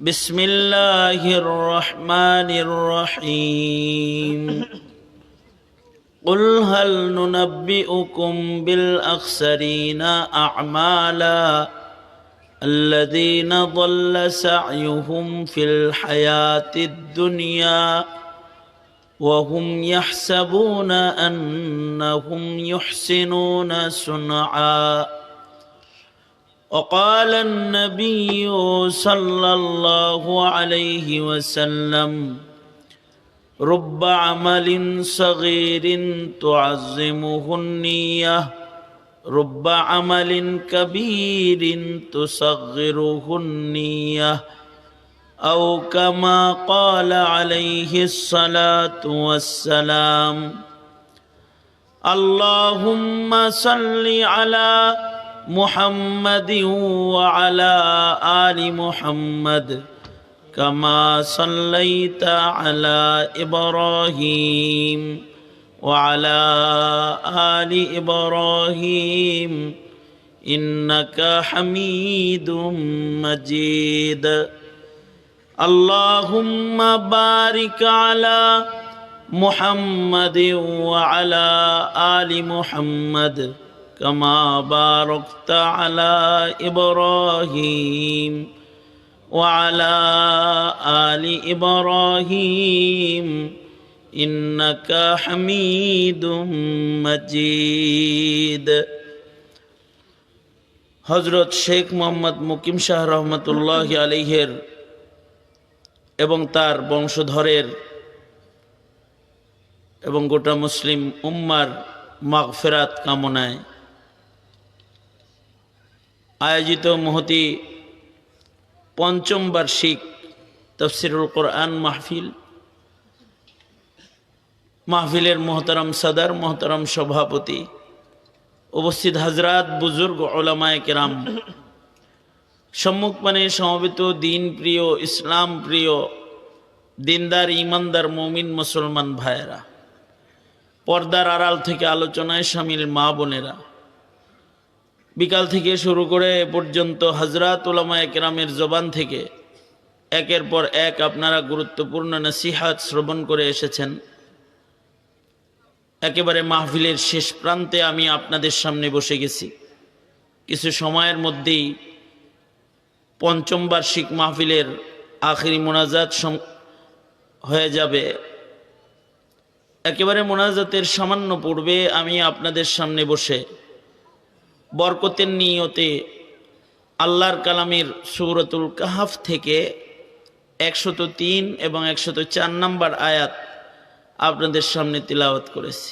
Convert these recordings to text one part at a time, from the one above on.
بسم الله الرحمن الرحيم قل هل ننبئكم بالأخسرين أعمالا الذين ضل سعيهم في الحياة الدنيا وهم يحسبون أنهم يحسنون صنعا وقال النبي صلى الله عليه وسلم رب عمل صغير تعظمه النية رب عمل كبير تصغره النية أو كما قال عليه الصلاة والسلام اللهم صل على محمد وعلى آل محمد كما صليت على إبراهيم وعلى آل إبراهيم إنك حميد مجيد اللهم بارك على محمد وعلى آل محمد كما باركت على إبراهيم وعلى آل إبراهيم إنك حميد مجيد হযরত শেখ মোহাম্মদ মুকিম শাহ রহমতুল্লাহ আলাইহির এবং তার বংশধরের এবং গোটা মুসলিম উম্মার মাগফিরাত কামনায় আয়োজিত মহতি পঞ্চম বার্ষিক তাফসিরুল কোরআন মাহফিলের মোহতারাম সদর মোহতারাম সভাপতি উপস্থিত হযরত বুজুর্গ উলামায়ে কেরাম সম্মুখপানে সমবেত দিন প্রিয় ইসলাম প্রিয় দিনদার ইমানদার মুমিন মুসলমান ভাইয়েরা, পর্দার আড়াল থেকে আলোচনায় শামিল মা বোনেরা, বিকাল থেকে শুরু করে এ পর্যন্ত হযরত উলামায়ে কেরামের জবান থেকে একের পর এক আপনারা গুরুত্বপূর্ণ নসিহত শ্রবণ করে এসেছেন। একেবারে মাহফিলের শেষ প্রান্তে আমি আপনাদের সামনে বসে গেছি। কিছু সময়ের মধ্যেই পঞ্চম বার্ষিক মাহফিলের আখিরি মোনাজাত হয়ে যাবে। একেবারে মোনাজাতের সামান্য পূর্বে আমি আপনাদের সামনে বসে বরকতের নিয়তে আল্লাহর কালামের সূরাতুল কাহফ থেকে 103 এবং 104 নম্বর আয়াত আপনাদের সামনে তিলাওয়াত করেছি।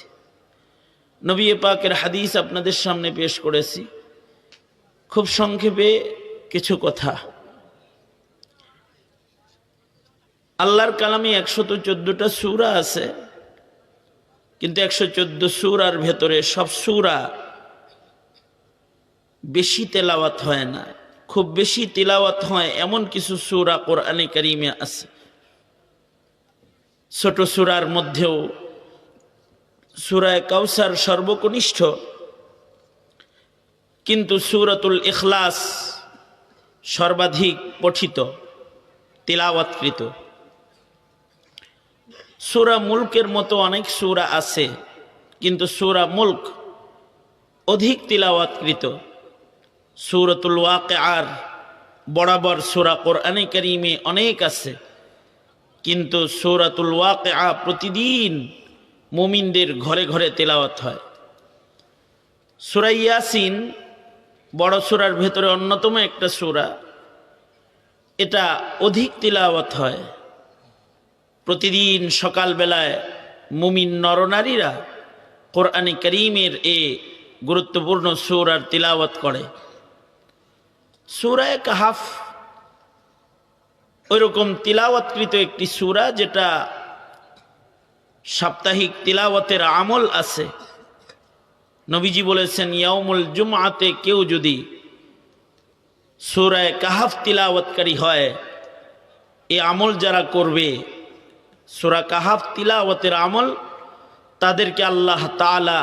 নবী পাকের হাদিস আপনাদের সামনে পেশ করেছি। খুব সংক্ষেপে কিছু কথা। আল্লাহর কালামে 114টা সূরা আছে, কিন্তু 114 সূরার ভেতরে সব সূরা বেশি তেলাওয়াত হয় না। খুব বেশি তিলাওয়াত হয় এমন কিছু সূরা কোরআনে কারিমে আছে। ছোট সূরার মধ্যেও সূরা কাউসার সর্বকনিষ্ঠ, কিন্তু সূরাতুল ইখলাস সর্বাধিক পঠিত তিলাওয়াতকৃত। সূরা মুলকের মতো অনেক সূরা আছে, কিন্তু সূরা মুলক অধিক তিলাওয়াতকৃত। সূরাতুল ওয়াকিআর বরাবর সূরা কোরআনে কারিমে অনেক আছে, কিন্তু সূরাতুল ওয়াকিআ প্রতিদিন মুমিনদের ঘরে ঘরে তেলাওয়াত হয়। সূরা ইয়াসিন বড় সূরার ভেতরে অন্যতম একটা সূরা, এটা অধিক তিলাওয়াত হয়। প্রতিদিন সকালবেলায় মুমিন নরনারীরা কোরআনে কারীমের এই গুরুত্বপূর্ণ সূরার তিলাওয়াত করে। সূরা কাহফ ওইরকম তিলাওয়াতকৃত একটি সূরা, যেটা সাপ্তাহিক তিলাওয়াতের আমল আছে। নবীজি বলেছেন, ইয়াউমুল জুমআতে কেউ যদি সূরা কাহফ তিলাওয়াতকারী হয়, এই আমল যারা করবে, সূরা কাহফ তিলাওয়াতের আমল, তাদেরকে আল্লাহ তাআলা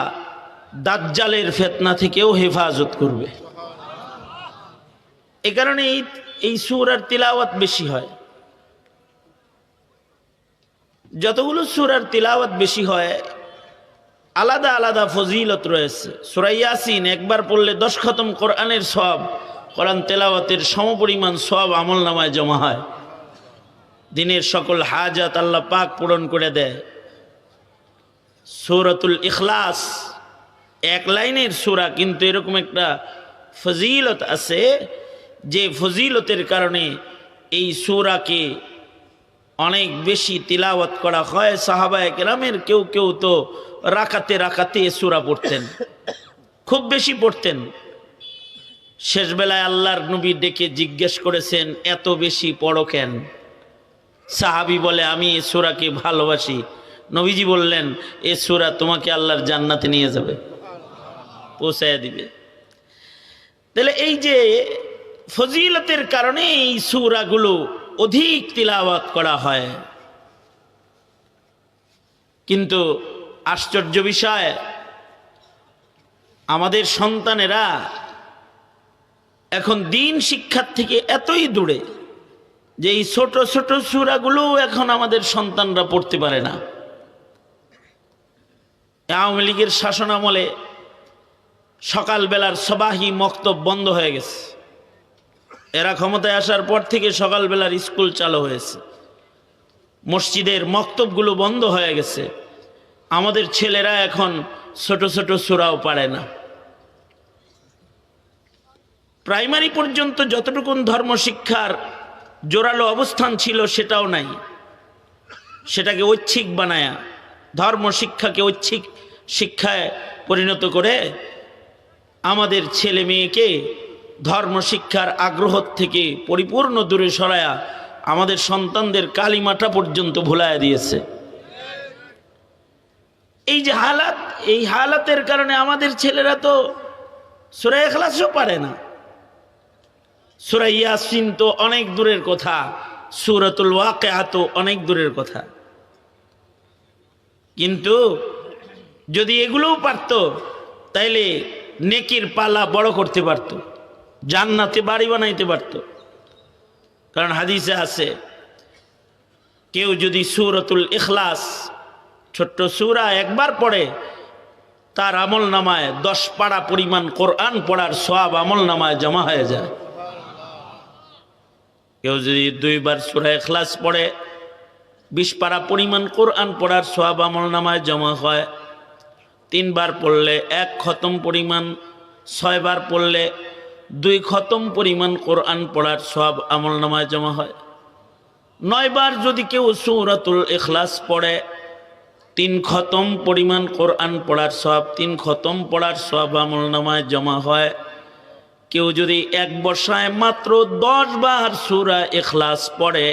দাজ্জালের ফিতনা থেকেও হেফাজত করবে। এই কারণে এই সূরার তিলাওয়াত বেশি হয়। যতগুলো সূরার তিলাওয়াত বেশি হয় আলাদা আলাদা ফজিলত রয়েছে। সূরা ইয়াসিন একবার পড়লে 10 খতম কোরআনের সওয়াব, কোরআন তেলাওয়াতের সমপরিমাণ সওয়াব আমলনামায় জমা হয়। দিনের সকল হাজাত আল্লাহ পাক পূরণ করে দেয়। সূরাতুল ইখলাস এক লাইনের সূরা, কিন্তু এরকম একটা ফজিলত আছে যে ফজিলতের কারণে এই সূরাকে অনেক বেশি তিলাওয়াত করা হয়। সাহাবায়ে কেরামের কেউ কেউ তো রাকাতে রাকাতে সূরা পড়তেন, খুব বেশি পড়তেন। শেষ বেলায় আল্লাহর নবী ডেকে জিজ্ঞেস করেছেন, এত বেশি পড়ো কেন? সাহাবী বলে, আমি এই সূরাকে ভালোবাসি। নবীজি বললেন, এই সূরা তোমাকে আল্লাহর জান্নাতে নিয়ে যাবে, পৌঁছায় দিবে। তাহলে এই যে ফজিলতের কারণে এই সূরাগুলো অধিক তিলাওয়াত করা হয়। কিন্তু আশ্চর্য বিষয়, আমাদের সন্তানেরা এখন দিন শিক্ষার থেকে এতই দূরে যে এই ছোট ছোট সূরাগুলো এখন আমাদের সন্তানরা পড়তে পারে না। আওয়ামী লীগের শাসন আমলে সকালবেলার সবাহি মক্তব বন্ধ হয়ে গেছে। এরা ক্ষমতায় আসার পর থেকে সকালবেলার স্কুল চালু হয়েছে, মসজিদের মক্তবগুলো বন্ধ হয়ে গেছে। আমাদের ছেলেরা এখন ছোট ছোট সূরাও পারে না। প্রাইমারি পর্যন্ত যতটুকু ধর্ম শিক্ষার জোরালো অবস্থান ছিল সেটাও নাই। সেটাকে ঐচ্ছিক বানায়া, ধর্ম শিক্ষাকে ঐচ্ছিক শিক্ষায় পরিণত করে আমাদের ছেলে মেয়েকে ধর্ম শিক্ষার আগ্রহ থেকে পরিপূর্ণ দূরে সরায়া আমাদের সন্তানদের কালিমাটা পর্যন্ত ভুলাইয়া দিয়েছে। এই যে হালাত, এই হালাতের কারণে আমাদের ছেলেরা তো সূরা ইখলাসও পারে না। সূরা ইয়াসিন তো অনেক দূরের কথা, সূরাতুল ওয়াকিয়া তো অনেক দূরের কথা। কিন্তু যদি এগুলোও পারত তাইলে নেকির পালা বড় করতে পারত, জান্নাতে বাড়ি বানাইতে পারত। কারণ হাদিসে আছে, কেউ যদি সূরাতুল ইখলাস ছোট্ট সূরা একবার পড়ে, তার আমল নামায় 10 পারা পরিমাণ কোরআন পড়ার সওয়াব আমল নামায় জমা হয়ে যায়। কেউ যদি 2 বার সূরা ইখলাস পড়ে, 20 পারা পরিমাণ কোরআন পড়ার সওয়াব আমল নামায় জমা হয়। 3 বার পড়লে 1 খতম পরিমাণ, 6 বার পড়লে 2 খতম পরিমাণ কোরআন পড়ার সওয়াব আমল নামায় জমা হয়। 9 বার যদি কেউ সূরাতুল ইখলাস পড়ে, 3 খতম পরিমাণ কোরআন পড়ার সওয়াব, 3 খতম পড়ার সওয়াব আমল নামায় জমা হয়। কেউ যদি এক বর্ষায় মাত্র 10 বার সূরা ইখলাস পড়ে,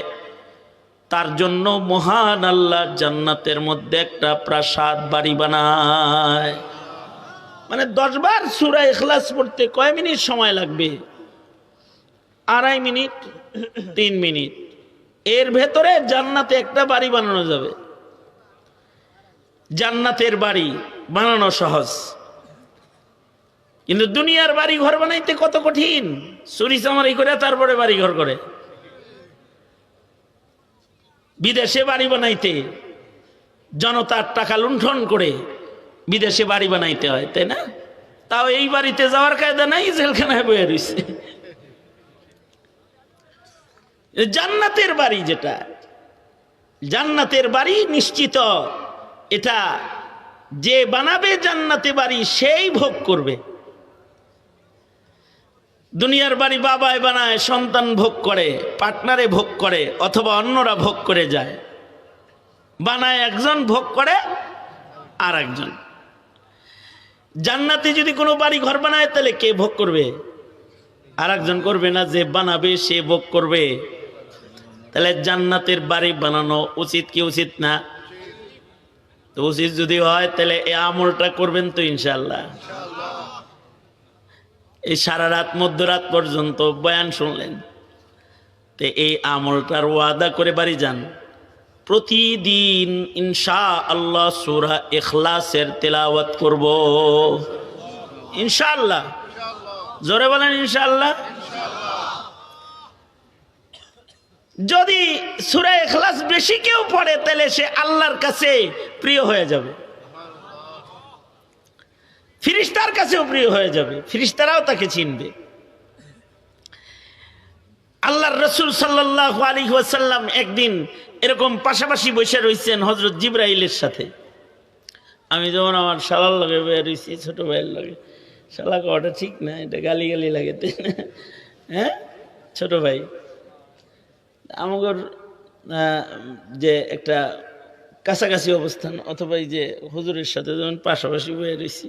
তার জন্য মহান আল্লাহ জান্নাতের মধ্যে একটা প্রাসাদ বাড়ি বানায়। মানে 10 বার সূরা ইখলাস পড়তে কয় মিনিট সময় লাগবে? 2.5 মিনিট, 3 মিনিট। এর ভেতরে জান্নাতে একটা বাড়ি বানানো যাবে। জান্নাতের বাড়ি বানানো সহজ, কিন্তু দুনিয়ার বাড়ি ঘর বানাইতে কত কঠিন। চুরি চামারি করে তারপরে বাড়ি ঘর করে। বিদেশে বাড়ি বানাইতে জনতার টাকা লুণ্ঠন করে বিদেশে বাড়ি বানাইতে হয়, তাই না? তাও এই বাড়িতে যাওয়ার কায়দা নাই, জেলখানায় বয়ে রয়েছে। জান্নাতের বাড়ি যেটা, জান্নাতের বাড়ি নিশ্চিত, এটা যে বানাবে জান্নাতে বাড়ি সেই ভোগ করবে। দুনিয়ার বাড়ি বাবায় বানায়, সন্তান ভোগ করে, পার্টনারে ভোগ করে, অথবা অন্যরা ভোগ করে যায়। বানায় একজন, ভোগ করে আর একজন। জান্নাতে যদি কোনো বাড়ি ঘর বানায় তাহলে কে ভোগ করবে? আর একজন করবে না, যে বানাবে সে ভোগ করবে। তাহলে জান্নাতের বাড়ি বানানো উচিত কি উচিত না? তো উচিত যদি হয় তাহলে এই আমলটা করবেন তো ইনশাআল্লাহ। এই সারা রাত মধ্যরাত পর্যন্ত বয়ান শুনলেন, তো এই আমলটার ওয়াদা করে বাড়ি যান। প্রতিদিন ইনশাআল্লাহ সূরা ইখলাসের তেলাওয়াত করব ইনশাআল্লাহ। জোরে বলেন ইনশাআল্লাহ। যদি সূরা ইখলাস বেশি কেউ পড়ে তাহলে সে আল্লাহর কাছে প্রিয় হয়ে যাবে, ফেরেশতার কাছেও প্রিয় হয়ে যাবে, ফেরেশতারাও তাকে চিনবে। আল্লাহর রাসূল সাল্লাল্লাহু আলাইহি ওয়াসাল্লাম একদিন এরকম পাশাপাশি বসে রয়েছেন হযরত জিবরাইলের সাথে। আমি যেমন আমার শালার লগে বসে রয়েছি, ছোট ভাইয়ের লগে। শালা কওয়াটা ঠিক না, এটা গালি গালি লাগে, হ্যাঁ ছোট ভাই। আমাদের যে একটা কাছাকাছি অবস্থান, অথবা এই যে হুজুরের সাথে যেমন পাশাপাশি বসে রয়েছি,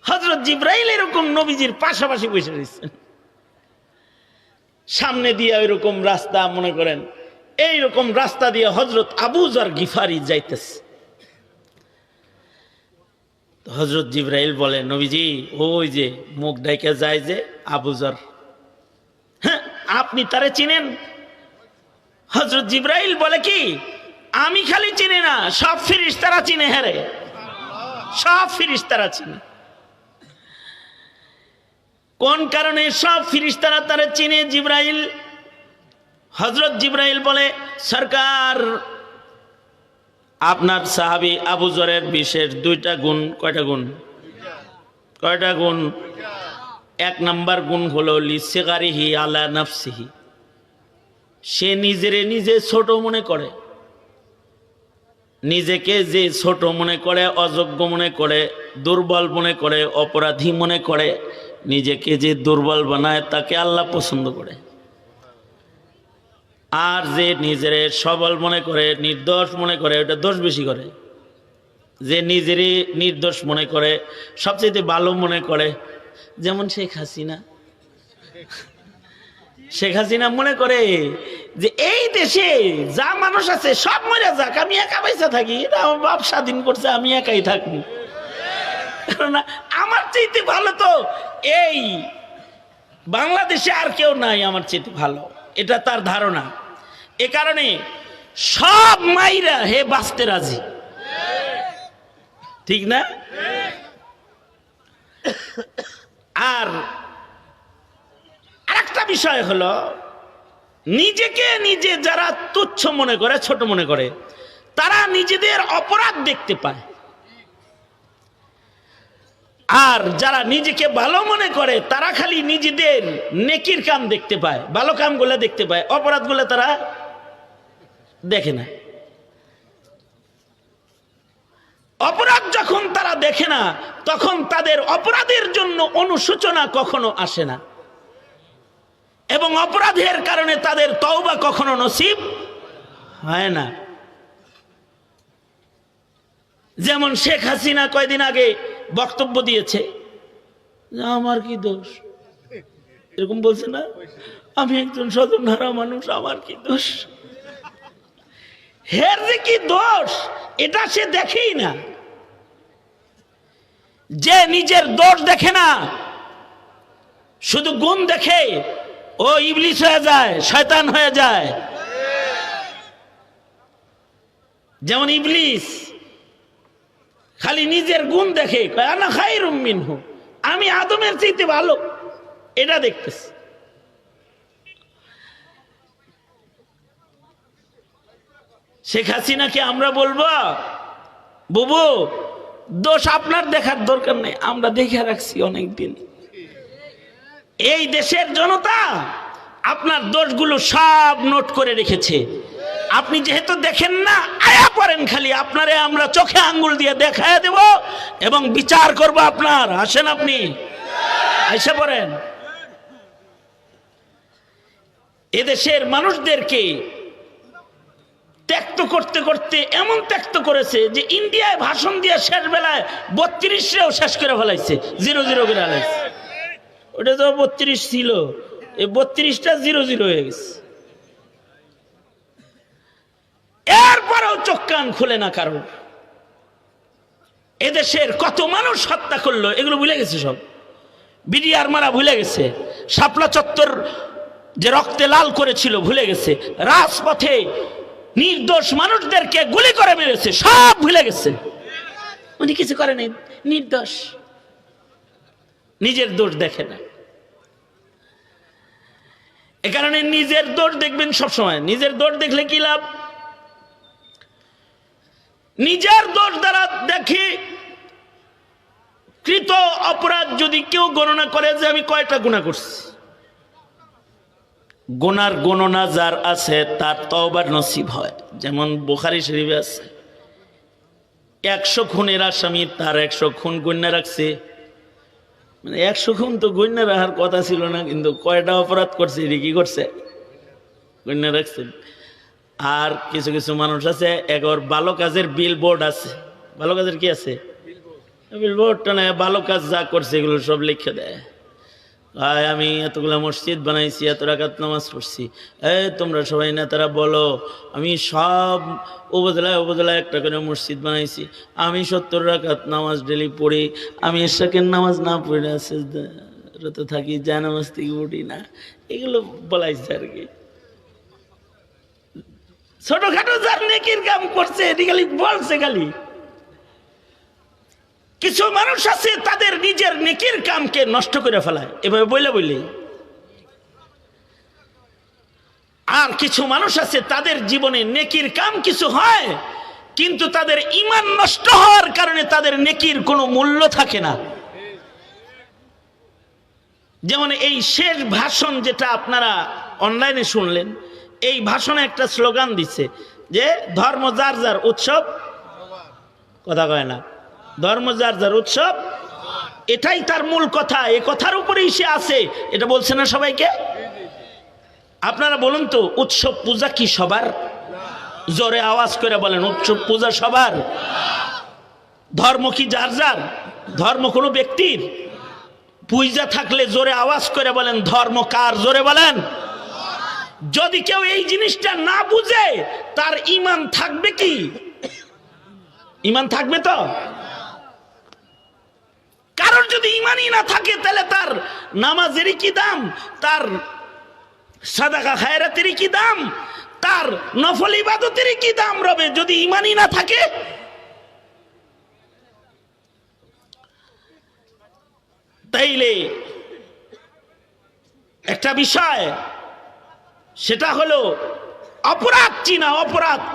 হযরত জিবরাইল এরকম নবীজির পাশাপাশি বসে রয়েছেন। সামনে দিয়ে ওইরকম রাস্তা, মনে করেন এইরকম রাস্তা দিয়ে হযরত আবু যর গিফারি যাইতেছে। হযরত জিবরাইল বলে, নবীজি ওই যে মুখ ঢাইকা যায় যে আবু যর, হ্যাঁ আপনি তারে চিনেন? হযরত জিবরাইল বলে কি, আমি খালি চিনি না, সব ফেরেশতারা চিনে। হ্যাঁ রে, সব ফেরেশতারা চিনে। কোন কারণে সব ফেরেশতারা তারে চিনে? জিবরাইল, হযরত জিবরাইল বলে, সরকার আপনার সাহাবী আবু যরের বিশেষ দুইটা গুণ। কয়টা গুণ? কয়টা গুণ? এক নাম্বার গুণ হলো লিসিগারিহি আলা নাফসিহি, সে নিজেরে নিজে ছোট মনে করে। নিজেকে যে ছোট মনে করে, অযোগ্য মনে করে, দুর্বল মনে করে, অপরাধী মনে করে, নিজেকে যে দুর্বল বানায় তাকে আল্লাহ পছন্দ করে। আর যে নিজের সবল মনে করে, নির্দোষ মনে করে, ওটা দোষ বেশি করে। যে নিজেরই নির্দোষ মনে করে, সবচেয়ে ভালো মনে করে, যেমন শেখ হাসিনা। শেখ হাসিনা মনে করে যে এই দেশে যা মানুষ আছে সব মরে যাক, আমি একা পয়সা থাকি, এটা আমার বাপ স্বাধীন করছে, আমি একাই থাকবো, কেননা আমার চাইতে ভালো তো এই বাংলাদেশে আর কেউ নাই আমার চাইতে ভালো, এটা তার ধারণা। এ কারণে সব মাইরা হে বাঁচতে রাজি, ঠিক না? আর আরেকটা বিষয় হলো, নিজেকে নিজে যারা তুচ্ছ মনে করে, ছোট মনে করে, তারা নিজেদের অপরাধ দেখতে পায়। আর যারা নিজেকে ভালো মনে করে তারা খালি নিজেদের নেকির কাম দেখতে পায়, ভালো কামগুলো দেখতে পায়, অপরাধগুলো তারা দেখে না। অপরাধ যখন তারা দেখে না, তখন তাদের অপরাধের জন্য অনুশোচনা কখনো আসে না, এবং অপরাধের কারণে তাদের তওবা কখনো নসিব হয় না। যেমন শেখ হাসিনা কয়দিন আগে বক্তব্য দিয়েছে, আমার কি দোষ, এরকম বলছে না, আমি একজন স্বজনহারা মানুষ, আমার কি দোষ? হের যে কি দোষ এটা সে দেখেই না। যে নিজের দোষ দেখে না, শুধু গুণ দেখে, ও ইবলিস হয়ে যায়, শয়তান হয়ে যায়। যেমন ইবলিস খালি নিজের গুণ দেখে, আনা খায়রুম মিনহু, আমি আদমের চাইতে ভালো, এটা দেখতেছে। শেখ হাসিনাকে আমরা বলবো, বুবু দোষ আপনার দেখার দরকার নেই, আমরা দেখে রাখছি অনেকদিন। এই দেশের জনতা আপনার দোষগুলো সব নোট করে রেখেছে, আপনি যেহেতু দেখেন না, আয়া পড়েন খালি, আপনারে আমরা চোখে আঙ্গুল দিয়ে দেখায় দেব এবং বিচার করব আপনার। আসেন, আপনি আইসা পড়েন। এদেশের মানুষদেরকে ত্যাক্ত করতে করতে এমন ত্যাক্ত করেছে যে ইন্ডিয়ায় ভাষণ দিয়ে শেষ বেলায় 32রেও শেষ করে ফেলাইছে, 0-0 করে ফেলাইছে। ওটা তো 32 ছিল, এই 32টা 0-0 হয়ে গেছে। এরপরেও চোখ কান খুলে না কারণ। এদেশের কত মানুষ হত্যা করলো এগুলো ভুলে গেছে, সব বিডিআর মারা ভুলে গেছে, শাপলা চত্বর যে রক্তে লাল করেছিল ভুলে গেছে, রাজপথে নির্দোষ মানুষদেরকে গুলি করে মেরেছে সব ভুলে গেছে। উনি কিছু করে নাই, নির্দোষ, নিজের দোষ দেখে না। এ কারণে নিজের দোষ দেখবেন সবসময়। নিজের দোষ দেখলে কি লাভ? নিজের দোষ দ্বারা দেখি কৃত অপরাধ যদি কেউ গণনা করে যে আমি কয়টা গুনাহ করছি, গুনার গণনা যার আছে তার তওবার নসিব হয়। যেমন বুখারী শরীফে আছে 100 খুনের আসামি তার 100 খুন গণ্য রাখছে। মানে 100 খুন তো গণ্য রাখার কথা ছিল না, কিন্তু কয়টা অপরাধ করছে এটা কি করছে, গণ্য রাখছে। আর কিছু কিছু মানুষ আছে একবার ভালো কাজের বিল বোর্ড আছে, ভালো কাজের কি আছে, বিল বোর্ডটা না, ভালো কাজ যা করছে এগুলো সব লিখে দেয়। আমি এতগুলা মসজিদ বানাইছি, এত রাকাত নামাজ পড়ছি, তোমরা সবাই নেতারা বলো আমি সব উপজেলায় একটা করে মসজিদ বানাইছি, আমি 70 রাকাত নামাজ ডেলি পড়ি, আমি এশাকের নামাজ না পড়ে সেজদাতে থাকি, যা নামাজ থেকে উঠি না, এগুলো বলাইছে আর কি। ছোটখাটো যার নেকির কাম করছে এটি খালি বলছে খালি। কিছু মানুষ আছে তাদের নিজের নেকির কামকে নষ্ট করে ফেলায় এভাবে বলে। আর কিছু মানুষ আছে তাদের জীবনে নেকির কাম কিছু হয়, কিন্তু তাদের ঈমান নষ্ট হওয়ার কারণে তাদের নেকির কোনো মূল্য থাকে না। যেমন এই শেষ ভাষণ যেটা আপনারা অনলাইনে শুনলেন, এই ভাষণে একটা স্লোগান দিচ্ছে যে ধর্ম যার যার উৎসব, কথা কয় না, ধর্ম যার যার উৎসব, এটাই তার মূল কথা। এই কথার উপরেই সে আছে, এটা বলছে না সবাইকে। আপনারা বলুন তো, উৎসব পূজা কি সবার? জোরে আওয়াজ করে বলেন, উৎসব পূজা সবার? ধর্ম কি যার যার? ধর্ম কোনো ব্যক্তির? পূজা থাকলে জোরে আওয়াজ করে বলেন ধর্ম কার? জোরে বলেন। যদি কেউ এই জিনিসটা না বুঝে তার ঈমান থাকবে কি? ঈমান থাকবে তো? কারণ যদি ঈমানই না থাকে তাহলে তার নামাজেরই কি দাম, তার সাদাকা খায়রাতেরই কি দাম, তার নফল ইবাদতেরই কি দাম রবে যদি ঈমানই না থাকে? তাইলে একটা বিষয়, সেটা হলো অপরাধ চিনা,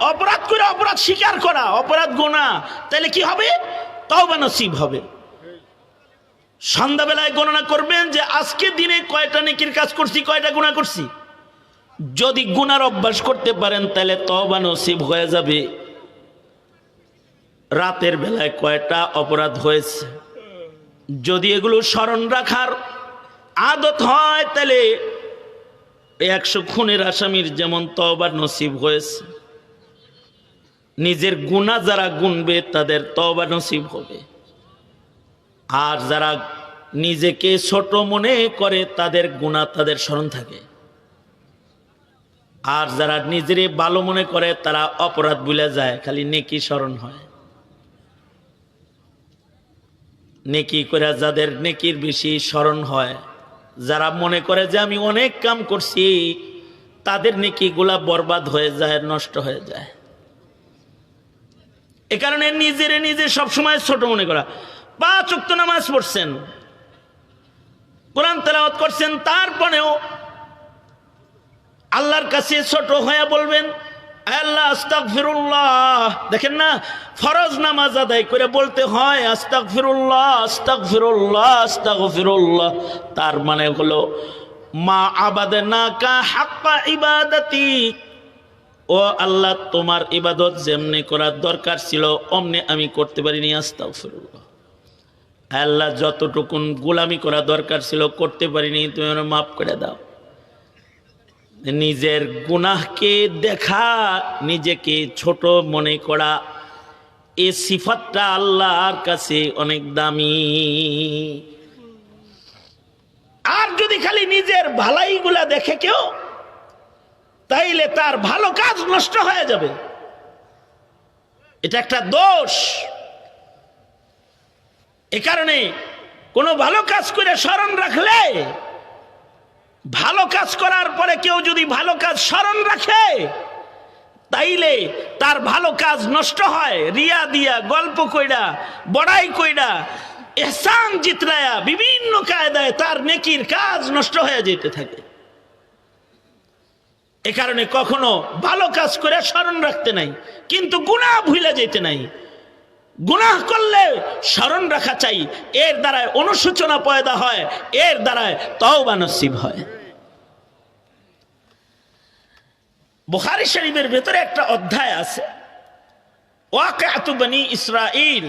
অপরাধ করে অপরাধ স্বীকার করা, অপরাধ গুনাহ। তাহলে কি হবে? তওবা নসিব হবে। সন্ধ্যাবেলায় গণনা করবেন যে আজকে দিনে কয়টা নেকির কাজ করছি, কয়টা গুনাহ করছি। যদি গুনার অভ্যাস করতে পারেন তাহলে তওবা নসিব হয়ে যাবে। রাতের বেলায় কয়টা অপরাধ হয়েছে, যদি এগুলো স্মরণ রাখার আদত হয় তাহলে 100 খুনের আসামির যেমন তওবা নসিব হয়েছে, নিজের গুনাহ যারা গুনবে তাদের তওবা নসিব হবে। আর যারা নিজেকে ছোট মনে করে তাদের গুনাহ তাদের স্মরণ থাকে। আর যারা নিজেরে ভালো মনে করে তারা অপরাধ ভুলে যায়, খালি নেকি স্মরণ হয়। নেকি করে যাদের নেকির বেশি স্মরণ হয়, যারা মনে করে যে আমি অনেক কাম করছি, তাদের নেকিগুলা বরবাদ হয়ে যায়, নষ্ট হয়ে যায়। এ কারণে নিজে সবসময় ছোট মনে করা। 5 ওয়াক্ত নামাজ পড়ছেন, কোরআন তেলাওয়াত করছেন, তারপরেও আল্লাহর কাছে ছোট হয়ে বলবেন আল্লাহ আস্তাগফিরুল্লাহ। দেখেন না, ফরজ নামাজ আদায় করে বলতে হয় আস্তাগফিরুল্লাহ আস্তাগফিরুল্লাহ আস্তাগফিরুল্লাহ। তার মানে হলো মা আবাদনাকা হাক্কা ইবাদাতি, ও আল্লাহ তোমার ইবাদত যেমনি করার দরকার ছিল অমনি আমি করতে পারিনি, আস্তাগফিরুল্লাহ। আল্লাহ যতটুকুন গোলামি করা দরকার ছিল করতে পারিনি, তুমি আমার মাফ করে দাও। নিজের গুনাহকে দেখা, নিজেকে ছোট মনে করা, এই সিফাতটা আল্লাহর কাছে অনেক দামি। আর যদি খালি নিজের ভালাইগুলা দেখে কেউ, তাইলে তার ভালো কাজ নষ্ট হয়ে যাবে। এটা একটা দোষ। এ কারণে কোনো ভালো কাজ করে স্মরণ রাখলে, ভালো কাজ করার পরে কেউ যদি ভালো কাজ স্মরণ রাখে, তাইলে তার ভালো কাজ নষ্ট হয় রিয়া দিয়া, গল্প কইরা, বড়াই কইরা, ইহসান জিতরায়া, বিভিন্ন কায়দায় তার নেকির কাজ নষ্ট হয়ে যেতে থাকে। এ কারণে কখনো ভালো কাজ করে স্মরণ রাখতে নাই, কিন্তু গুনাহ ভুলে যেতে নাই। গুনাহ করলে স্মরণ রাখা চাই, এর দ্বারায় অনুশোচনা পয়দা হয়, এর দ্বারায় তওবা নসিব হয়। বুখারী শরীফের ভেতরে একটা অধ্যায় আছে, ওয়াকিআতু বনি ইসরাইল,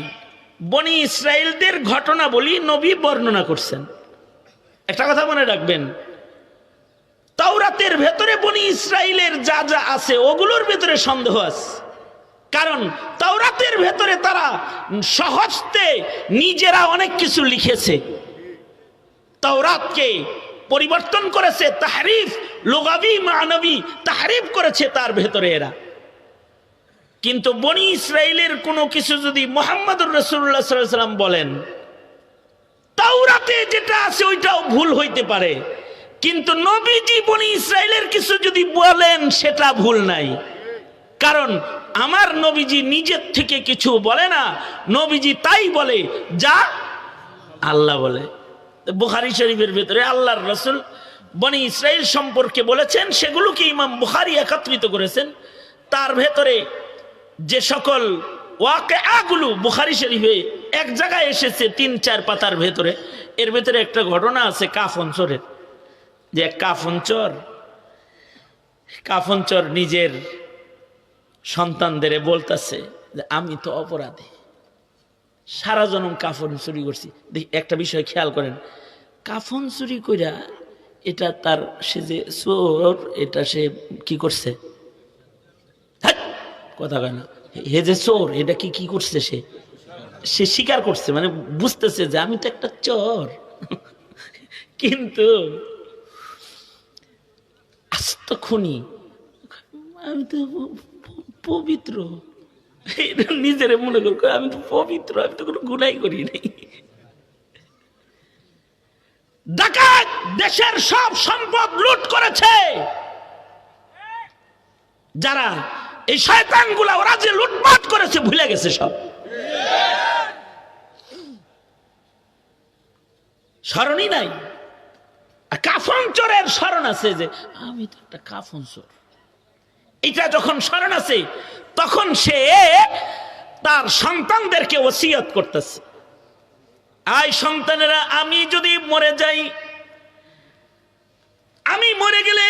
বনি ইসরাইলদের ঘটনা বলি নবী বর্ণনা করছেন। একটা কথা মনে রাখবেন, তাওরাতের ভেতরে বনি ইসরাইলের যা যা আছে ওগুলোর ভেতরে সন্দেহ আছে, কারণ তাওরাতের ভেতরে তারা সহজতে নিজেরা অনেক কিছু লিখেছে, তাওরাতকে পরিবর্তন করেছে, তাহরিফ লুগাবি মানবী তাহরিফ করেছে তার ভেতরে এরা। কিন্তু বনি ইসরাইলের কোনো কিছু যদি মুহাম্মদুর রাসূলুল্লাহ সাল্লাল্লাহু আলাইহি ওয়াসাল্লাম বলেন, তাওরাতে যেটা আছে ওইটাও ভুল হইতে পারে, কিন্তু নবীজি বনি ইসরাইলের কিছু যদি বলেন সেটা ভুল নাই, কারণ আমার নবীজি নিজের থেকে কিছু বলে না, নবীজি তাই বলে যা আল্লাহ বলে। বুখারী শরীফের ভিতরে আল্লাহর রাসূল বনি ইসরাইল সম্পর্কে বলেছেন, সেগুলোকে ইমাম বুখারী একত্রিত করেছেন। তার ভেতরে যে সকল ওয়াকিআগুলো বুখারী শরীফে এক জায়গায় এসেছে ৩-৪ পাতার ভেতরে, এর ভেতরে একটা ঘটনা আছে কাফন চোরের, যে কাফন চোর নিজের সন্তানদের বলতেছে যে আমি তো অপরাধী, সারা জনম কাফন চুরি করছি। একটা বিষয় খেয়াল করেন, কাফন চুরি কইরা এটা তার, সে যে চোর, এটা সে কি করছে, কথা কয় না, হে যে চোর, এটা কি করছে, সে স্বীকার করছে, মানে বুঝতেছে যে আমি তো একটা চোর। কিন্তু আস্ত খুনি, আমি তো পবিত্র, নিজের মনে করি আমি তো পবিত্র, আমি তো কোনো গুনাই করি নাই। ডাকাত দেশের সব সম্পদ লুট করেছে যারা, এই শয়তানগুলা, ওরা যে লুটপাট করেছে ভুলে গেছে সব, স্মরণই নাই। কাফন চোরের স্মরণ আছে যে আমি তো একটা কাফন চোর, এটা যখন স্মরণ আছে তখন সে তার সন্তানদেরকে ওসিয়ত করতেছে, আয় সন্তানেরা, আমি যদি মরে যাই, আমি মরে গেলে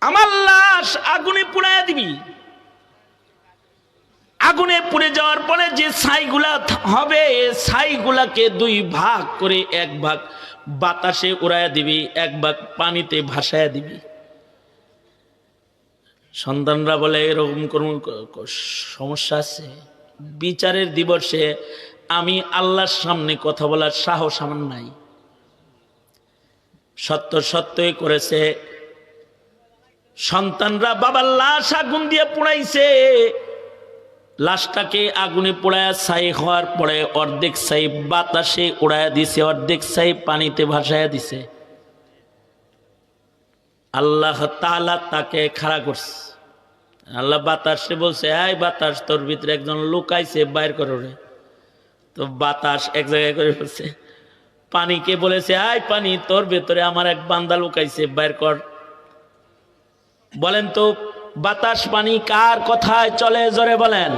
আমার লাশ আগুনে পুড়াইয়া দিবি, আগুনে পুড়ে যাওয়ার পরে যে ছাইগুলা হবে, ছাইগুলাকে 2 ভাগ করে 1 ভাগ বাতাসে উড়াইয়া দিবি, 1 ভাগ পানিতে ভাসাইয়া দিবি। সন্তানরা বলে এরকম কোন সমস্যা আছে? বিচারের দিবসে আমি আল্লাহর সামনে কথা বলার সাহস আমার নাই। সত্যই করেছে। সন্তানরা বাবার লাশ আগুন দিয়ে পোড়াইছে, লাশটাকে আগুনে পোড়ায় ছাই হওয়ার পরে অর্ধেক ছাই বাতাসে উড়াইয়া দিছে, অর্ধেক ছাই পানিতে ভাসাইয়া দিছে। আল্লাহ তাআলা তাকে খাড়া করছে। আল্লাহ বাতাসে বলছে, এই বাতাস, তোর ভিতরে একজন লুকাইছে, বাইর করো রে। তো বাতাস এক জায়গায় করে ফেলছে। পানিকে বলেছে, এই পানি, তোর ভেতরে আমার এক বান্দা লুকাইছে, বাইর কর। বলেন তো বাতাস পানি কার কথায় চলে, জোরে বলেন।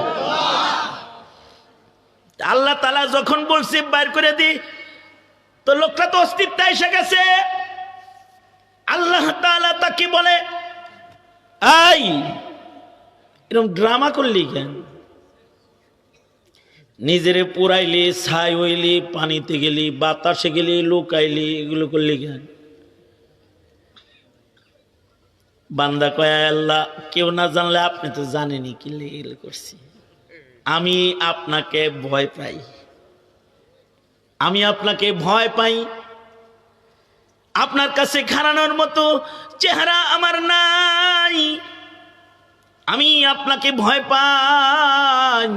আল্লাহ তাআলা যখন বলছে বাইর করে দি, তো লোকটা তো অস্তিত্ব এসে গেছে। আল্লাহ তাআলা তাকে বলে, এই এরকম ড্রামা করলি কেন? নিজেরে পুরাইলি, ছাই হইলি, পানিতে গেলি, বাতাসে গেলি, লুকাইলি, এগুলো করলি কেন? বান্দা কয়, আল্লাহ, কেউ না জানলে আপনি তো জানেনি কি লেগে করছি। আমি আপনাকে ভয় পাই, আমি আপনাকে ভয় পাই। আপনার কাছে খাড়ানোর মতো চেহারা আমার নাই, আমি আপনাকে ভয় পাই।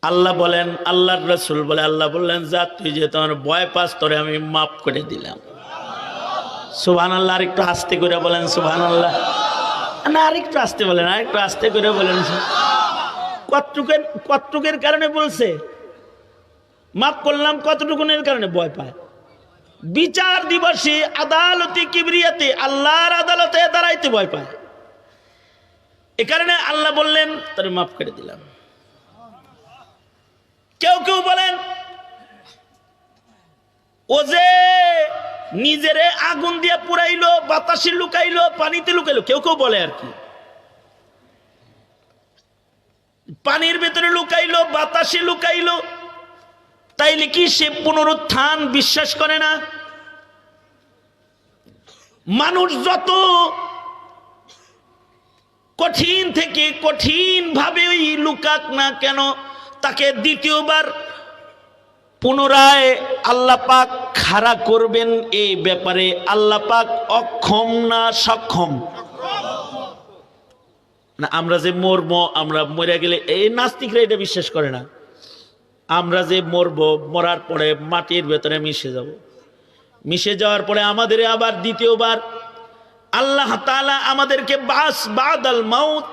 আল্লাহ বলেন, আল্লাহর রাসূল বলে, আল্লাহ বললেন, যা তুই যে তোমার ভয় পাস, তোরে আমি মাফ করে দিলাম। সুবহানাল্লাহ। আরেকটু আস্তে করে বলেন সুবহানাল্লাহ। না, আরেকটু আস্তে বলেন, আরেকটু আস্তে করে বলেন। কতটুকের কারণে বলছে মাফ করলাম? কতটুকুনের কারণে ভয় পায়? বিচার দিবসে আদালতে কিবরিয়াতে আল্লাহর আদালতে দাঁড়াইতে ভয় পায়। এ কারণে আল্লাহ বললেন তার মাফ করে দিলাম। কেউ কেউ বলেন ও যে নিজেরে আগুন দিয়ে পুরাইলো, বাতাসে লুকাইলো, পানিতে লুকাইলো, কেউ কেউ বলে আর কি, পানির ভেতরে লুকাইলো, বাতাসে লুকাইলো, তাইলে কি সে পুনরুত্থান বিশ্বাস করে না? মানুষ যত কঠিন থেকে কঠিন ভাবে ওই লুকাক না কেন, তাকে দ্বিতীয়বার পুনরায় আল্লাহ পাক খাড়া করবেন। এই ব্যাপারে আল্লাহ পাক অক্ষম না সক্ষম? না, আমরা যে মরবো, আমরা মরে গেলে, এই নাস্তিকরা এটা বিশ্বাস করে না, আমরা যে মরবো, মরার পরে মাটির ভেতরে মিশে যাব, মিশে যাওয়ার পরে আমাদের আবার দ্বিতীয়বার আল্লাহ তাআলা আমাদেরকে বাস বাদাল মাউত,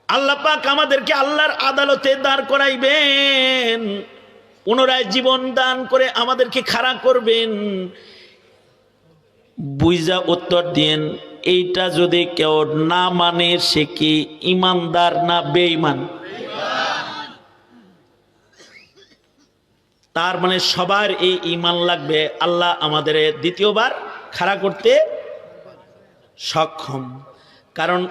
আল্লাহ পাক আমাদেরকে আল্লাহর আদালতে দাঁড় করাইবেন, পুনরায় জীবন দান করে আমাদেরকে খাড়া করবেন। বুঝা উত্তর দিয়েন, এইটা যদি কেউ না মানে সে কি ইমানদার না বেঈমান? তার মানে সবার এই ঈমান লাগবে আল্লাহ আমাদের দ্বিতীয়বার খাড়া করতে সক্ষম। কারণ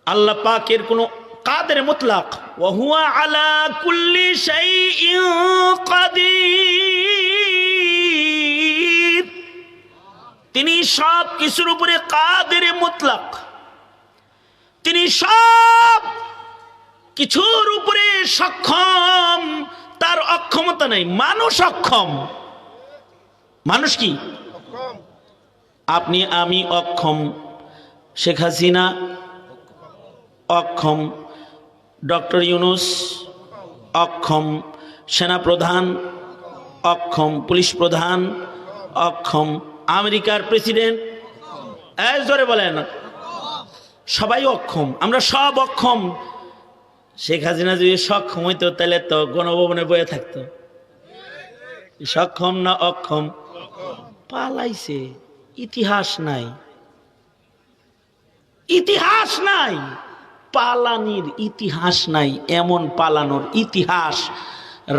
আল্লাহ পাকের কোনো কাদের মুতলাক, ওয়া হুয়া আলা কুল্লি শাইইন কাদির, তিনি সব কিছুর উপরে কাদের মুতলাক, তিনি সব কিছুর উপরে সক্ষম, তার অক্ষমতা নাই। মানুষ অক্ষম, মানুষ কি? আপনি আমি অক্ষম, শেখ হাসিনা অক্ষম, ডক্টর ইউনূস অক্ষম, সেনাপ্রধান অক্ষম, পুলিশ প্রধান অক্ষম, আমেরিকার প্রেসিডেন্ট জোরে বলেন, সবাই অক্ষম, আমরা সব অক্ষম। শেখ হাসিনা যদি সক্ষম হইতো তাহলে তো গণভবনে বয়ে থাকতো। সক্ষম না অক্ষম? পালাইছে, ইতিহাস নাই, ইতিহাস নাই, পালানির ইতিহাস নাই। এমন পালানোর ইতিহাস,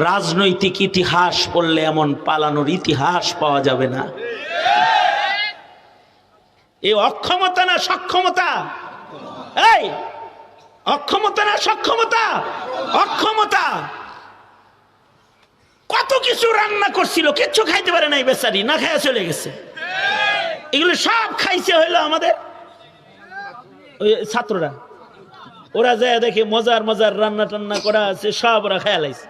রাজনৈতিক ইতিহাস পড়লে এমন পালানোর ইতিহাস পাওয়া যাবে না। এই অক্ষমতা না সক্ষমতা? এই অক্ষমতা না সক্ষমতা? অক্ষমতা। কত কিছু রান্না করছিল, কিচ্ছু খাইতে পারে নাই বেচারি, না খাইয়া চলে গেছে। এগুলো সব খাইছে হইলো আমাদের ওই ছাত্ররা, ওরা যায় দেখে মজার মজার রান্না টান্না করা আছে, সব ওরা খেয়াল আইছে।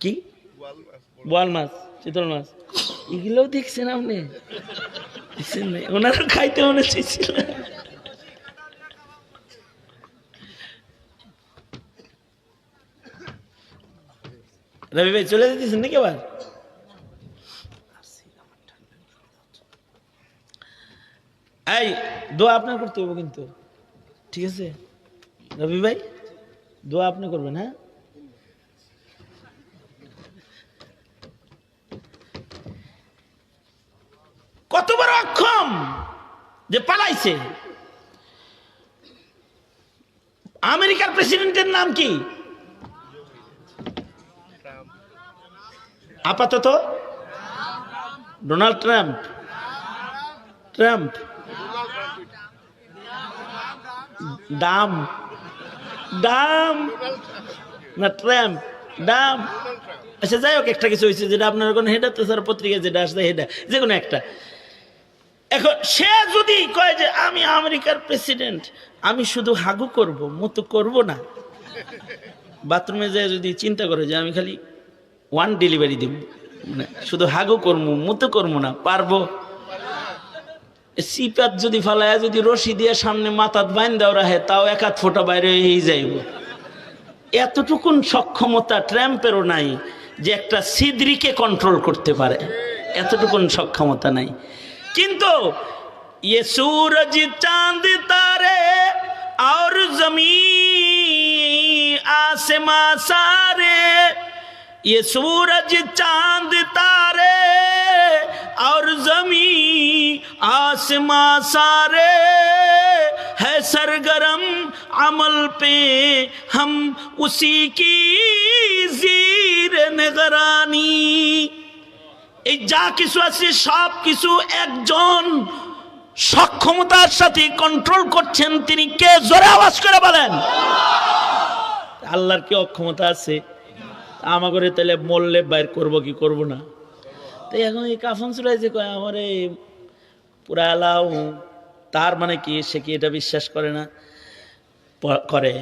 কি বোয়াল মাছ, চিতল মাছ, এগুলোও দেখছেন আপনি? ওনারা খাইতে মনে চাইছিল। রবি ভাই চলে যেতেছেন নাকি আবার? এই দোয়া আপনার করতে হবে কিন্তু, ঠিক আছে রবি ভাই? দোয়া আপনি করবেন, হ্যাঁ? কত বড় অক্ষম যে পালাইছে। আমেরিকার প্রেসিডেন্টের নাম কি আপাতত? Donald Trump. Trump Dam, Dam না ট্রাম্প, ডাম। আচ্ছা যাই হোক, একটা কিছু হয়েছে যেটা আপনার কোনো হেডা তো স্যার পত্রিকা যেটা আসছে হেডা, যে কোনো একটা। এখন সে যদি কয় যে আমি আমেরিকার প্রেসিডেন্ট, আমি শুধু হাগু করব, মুতু করব না, বাথরুমে যায় যদি চিন্তা করে যে আমি খালি ওয়ান ডেলিভারি দিব, মানে শুধু হাগু করবো, মুতু করবো না, পারবো? সিপাত যদি ফালায়, যদি রশি দিয়ে সামনে মাথাত বাইন দেওয়া রাখে, তাও এক হাত ফোঁটা বাইরে হয়েই যাইব। এতটুকুন সক্ষমতা ট্রাম্পেরও নাই যে একটা সিদ্রিকে কন্ট্রোল করতে পারে, এতটুকুন সক্ষমতা নাই। কিন্তু ये सूरज चांद तारे और जमीन आसमां सारे ये सूरज चांद तारे और जमीन आसमां सारे है सरगरम अमल पे हम उसी की जीर निगरानी। এই যা কিছু আছে সব কিছু একজন সক্ষমতার সাথে কন্ট্রোল করছেন, তিনি কে? জোরে আওয়াজ করে বলেন। আল্লাহর কি অক্ষমতা আছে? আমাকে তাহলে মরলে বাইর করবো কি করব না? তো এখন এই কাফন চুরাই যে কয় আমার পুরা আলাও, তার মানে কি সে কি এটা বিশ্বাস করে না? করে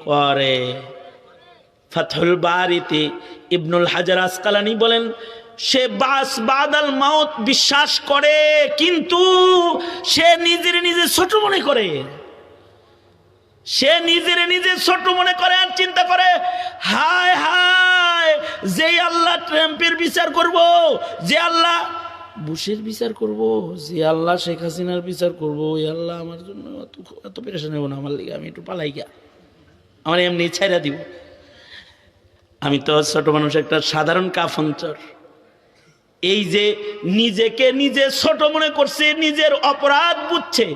করে। ফাতহুল বারিতে ইবনুল হাজার আসকালানি বলেন সে বাস বাদাল মাউত বিশ্বাস করে, কিন্তু সে নিজের নিজে ছোট মনে করে। সে নিজের নিজে ছোট মনে করে আর চিন্তা করে, হায় হায়, যে আল্লাহ ট্রাম্পের বিচার করব, যে আল্লাহ বুশের বিচার করব, যে আল্লাহ শেখ হাসিনার বিচার করব, ওই আল্লাহ আমার জন্য এত পেরেশান হবো না, আমার লিগে আমি একটু পালাই গিয়া, আমার এমনি ছাইরা দিব। আমি তো ছোট মানুষ, একটা সাধারণ কাফনচর। এই যে নিজেকে নিজে ছোট মনে করছে, নিজের অপরাধ বুঝছে,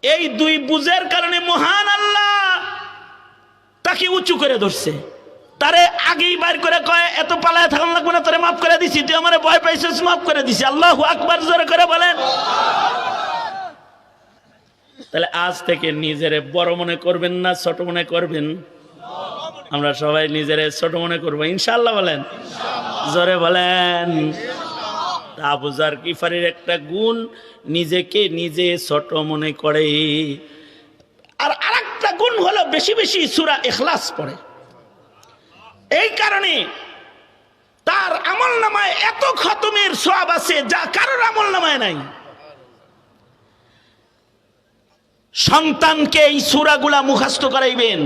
এই দুই বুঝের কারণে মহান আল্লাহ তাকে উঁচু করে ধরছে। তারে আগেই বাইর করে কয় এত পালায় থাকুন লাগবে না, তোরে মাফ করে দিছি, তুই আমার ভয় পাইছিস, মাফ করে দিছি। আল্লাহু আকবার জোরে করে বলেন। তাহলে আজ থেকে নিজেরে বড় মনে করবেন না, ছোট মনে করবেন? আমরা সবাই নিজেরে ছোট মনে করবো ইনশাআল্লাহ। বলেন জোরে বলেন। আবু যার গিফারির একটা গুণ, নিজেকে নিজে ছোট মনে করে। আর আরেকটা গুণ হলো বেশি বেশি সূরা ইখলাস পড়ে। এই কারণে তার আমলনামায় এত খতমের সওয়াব আছে যা কারোর আমলনামায় নাই। সন্তানকে এই সূরাগুলা মুখস্থ করাইবেন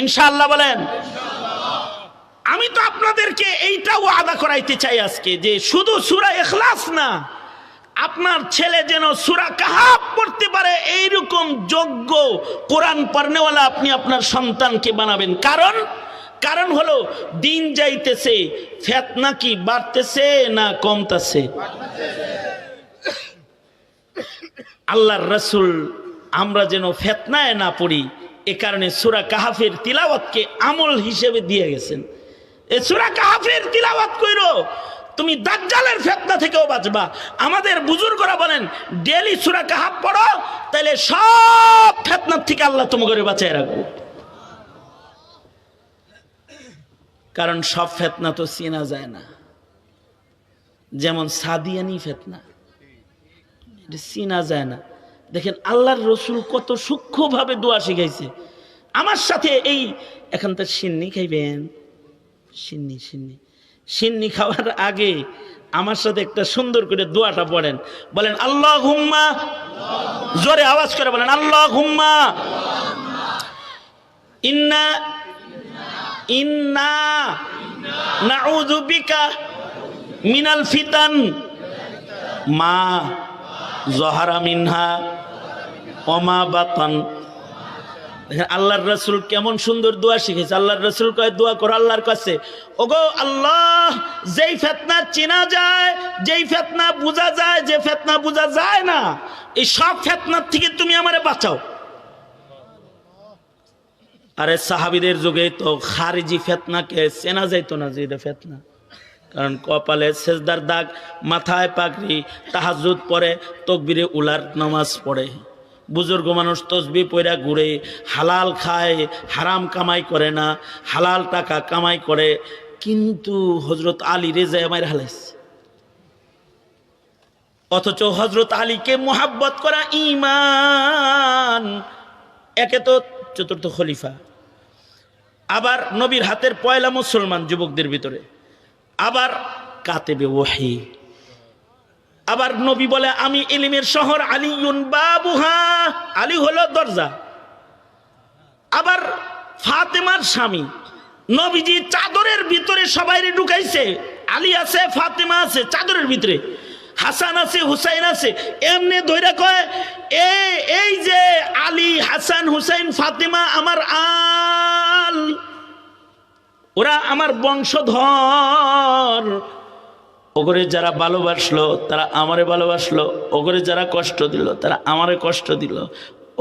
ইনশাআল্লাহ। বলেন আমি তো আপনাদেরকে এইটাও ওয়াদা করাইতে চাই আজকে, যে শুধু সূরা ইখলাস না, আপনার ছেলে যেন সূরা কাহাফ পড়তে পারে এইরকম যোগ্য কোরআন পড়নেওয়ালা আপনি আপনার সন্তানকে বানাবেন। কারণ হলো দিন যাইতেছে, ফিতনা কি বাড়তেছে না কমতেছে? আল্লাহর রাসূল আমরা যেন ফিতনায় না পড়ি, এ কারণে সূরা কাহাফের তিলাওয়াতকে আমল হিসেবে দিয়ে গেছেন। এই সূরা কাহাফের তিলাওয়াত কইরো, তুমি দাজ্জালের ফিতনা থেকেও বাঁচবা। আমাদের বুজুর্গরা বলেন ডেইলি সূরা কাহাফ পড়ো, তাহলে সব ফিতনার থেকে আল্লাহ তোমাকে বাঁচায় রাখবো। কারণ সব ফিতনা তো চেনা যায় না। যেমন সাদিয়ানি ফিতনা, এটা চেনা যায় না। দেখেন আল্লাহর রসুল কত সূক্ষ্মভাবে দোয়া শিখাইছে। আমার সাথে এই এখন তো সিন্নি খাইবেন, সিন্নি খাওয়ার আগে আমার সাথে একটা সুন্দর করে দোয়াটা পড়েন। বলেন আল্লাহুম্মা, জোরে আওয়াজ করে বলেন আল্লাহুম্মা ইন্না ইন্না নাউযু বিকা মিনাল ফিতান মা যহারা মিনহা ওয়া মা বাতান। দেখেন আল্লাহর রাসূল কেমন সুন্দর দোয়া শিখেছে। আল্লাহর রাসূল কয় দোয়া করো আল্লাহর কাছে, ওগো আল্লাহ, যেই ফিতনা চেনা যায়, যেই ফিতনা বোঝা যায়, যে ফিতনা বোঝা যায় না, এই সব ফিতনার থেকে তুমি আমারে বাঁচাও। আরে সাহাবীদের যুগে তো খারিজি ফিতনাকে চেনা যাইতো না যে এটা ফিতনা। কারণ কপালে সেজদার দাগ, মাথায় পাগড়ি, তাহাজ্জুদ পড়ে, তাকবীরে উলার নামাজ পড়ে। বুজুর্গ মানুষ তসবিহ পইরা ঘুরে, হালাল খায়, হারাম কামাই করে না, হালাল টাকা কামাই করে। কিন্তু হযরত আলী রেজা আমার হালাইছে। অথচ হযরত আলীকে মুহাব্বত করা ঈমান। একে তো চতুর্থ খলিফা, আবার নবীর হাতের পয়লা মুসলমান যুবকদের ভিতরে, আবার কাতেবে ওহী। আবার নবী বলে আমি ইলমের শহর, আলিউন বাবুহা, আলী হলো দরজা। আবার ফাতেমার স্বামী, নবীজি চাদরের ভিতরে সবাইরে ঢুকাইছে। আলী আছে, ফাতেমা আছে চাদরের ভিতরে, হাসান আছে, হুসাইন আছে। এমনি ধইরা কয় এই যে আলী, হাসান, হুসাইন, ফাতেমা আমার আল। ওরা আমার বংশধর। ওগরে যারা ভালোবাসলো তারা আমারে ভালোবাসলো, ওগরে যারা কষ্ট দিল তারা আমারে কষ্ট দিল,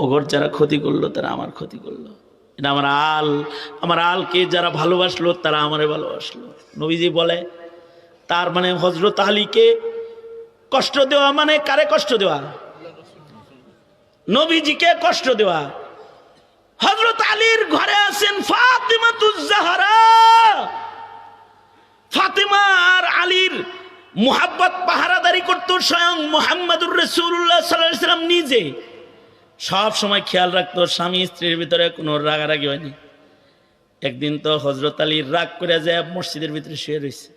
ওগর যারা ক্ষতি করলো তারা আমার ক্ষতি করলো। এটা আমার আলকে যারা ভালোবাসলো তারা আমারে ভালোবাসলো। নবীজি বলে তার মানে হযরত আলীকে কষ্ট দেওয়া মানে কারে কষ্ট দেওয়া? নবীজিকে কষ্ট দেওয়া। হযরত আলীর ঘরে আছেন ফাতিমাতুজ জাহরা। ফাতিমা আর আলীর মুহাব্বত পাহারাদারি করত স্বয়ং মুহাম্মদুর রাসূলুল্লাহ সাল্লাল্লাহু আলাইহি ওয়াসাল্লাম নিজে। সব সময় খেয়াল রাখতো স্বামী স্ত্রীর ভিতরে কোনো রাগারাগি হয়নি। একদিন তো হযরত আলী রাগ করে যায় মসজিদের ভিতরে শুয়ে রয়েছে।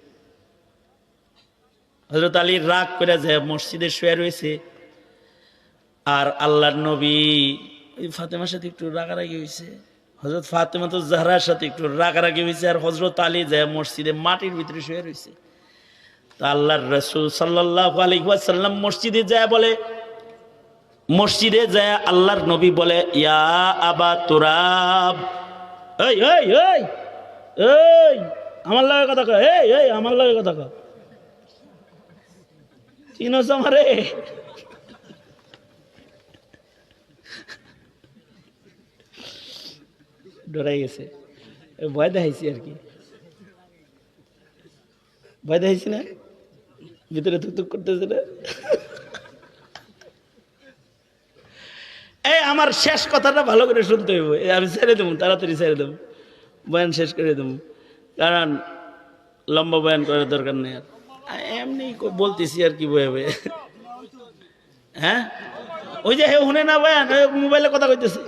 হযরত আলী রাগ করে যায় মসজিদে শুয়ে রয়েছে, আর আল্লাহর নবী ফাতেমার সাথে একটু রাগারাগি হয়েছে, হযরত ফাতেমা তো জাহরার সাথে একটু রাগারাগি হয়েছে, আর হযরত আলী যায় মসজিদে মাটির ভিতরে শুয়ে রয়েছে। তো আল্লাহর রাসূল সাল্লাল্লাহু আলাইহি ওয়াসাল্লাম মসজিদে যায় আল্লাহর নবী বলে, ইয়া আবা তুরাব, এই এই এই এই আমার লাগে কথা কয়, এই এই আমার লাগে কথা কয়, চিনোস আমারে? ডরাই গেছে, ভয় দেখাইছি আর কি, ভয় দেখাইছি না, ভিতরে থুক করতেছে না। এই আমার শেষ কথাটা ভালো করে শুনতে হইব, আমি ছেড়ে দেবো, তাড়াতাড়ি ছেড়ে দেবো, বয়ান শেষ করে দেবো, কারণ লম্বা বয়ান করার দরকার নেই। আর এমনি বলতেছি আর কি বয়ে বয়ে। হ্যাঁ ওই যে হে শুনে না বয়ান, মোবাইলে কথা কইতেছে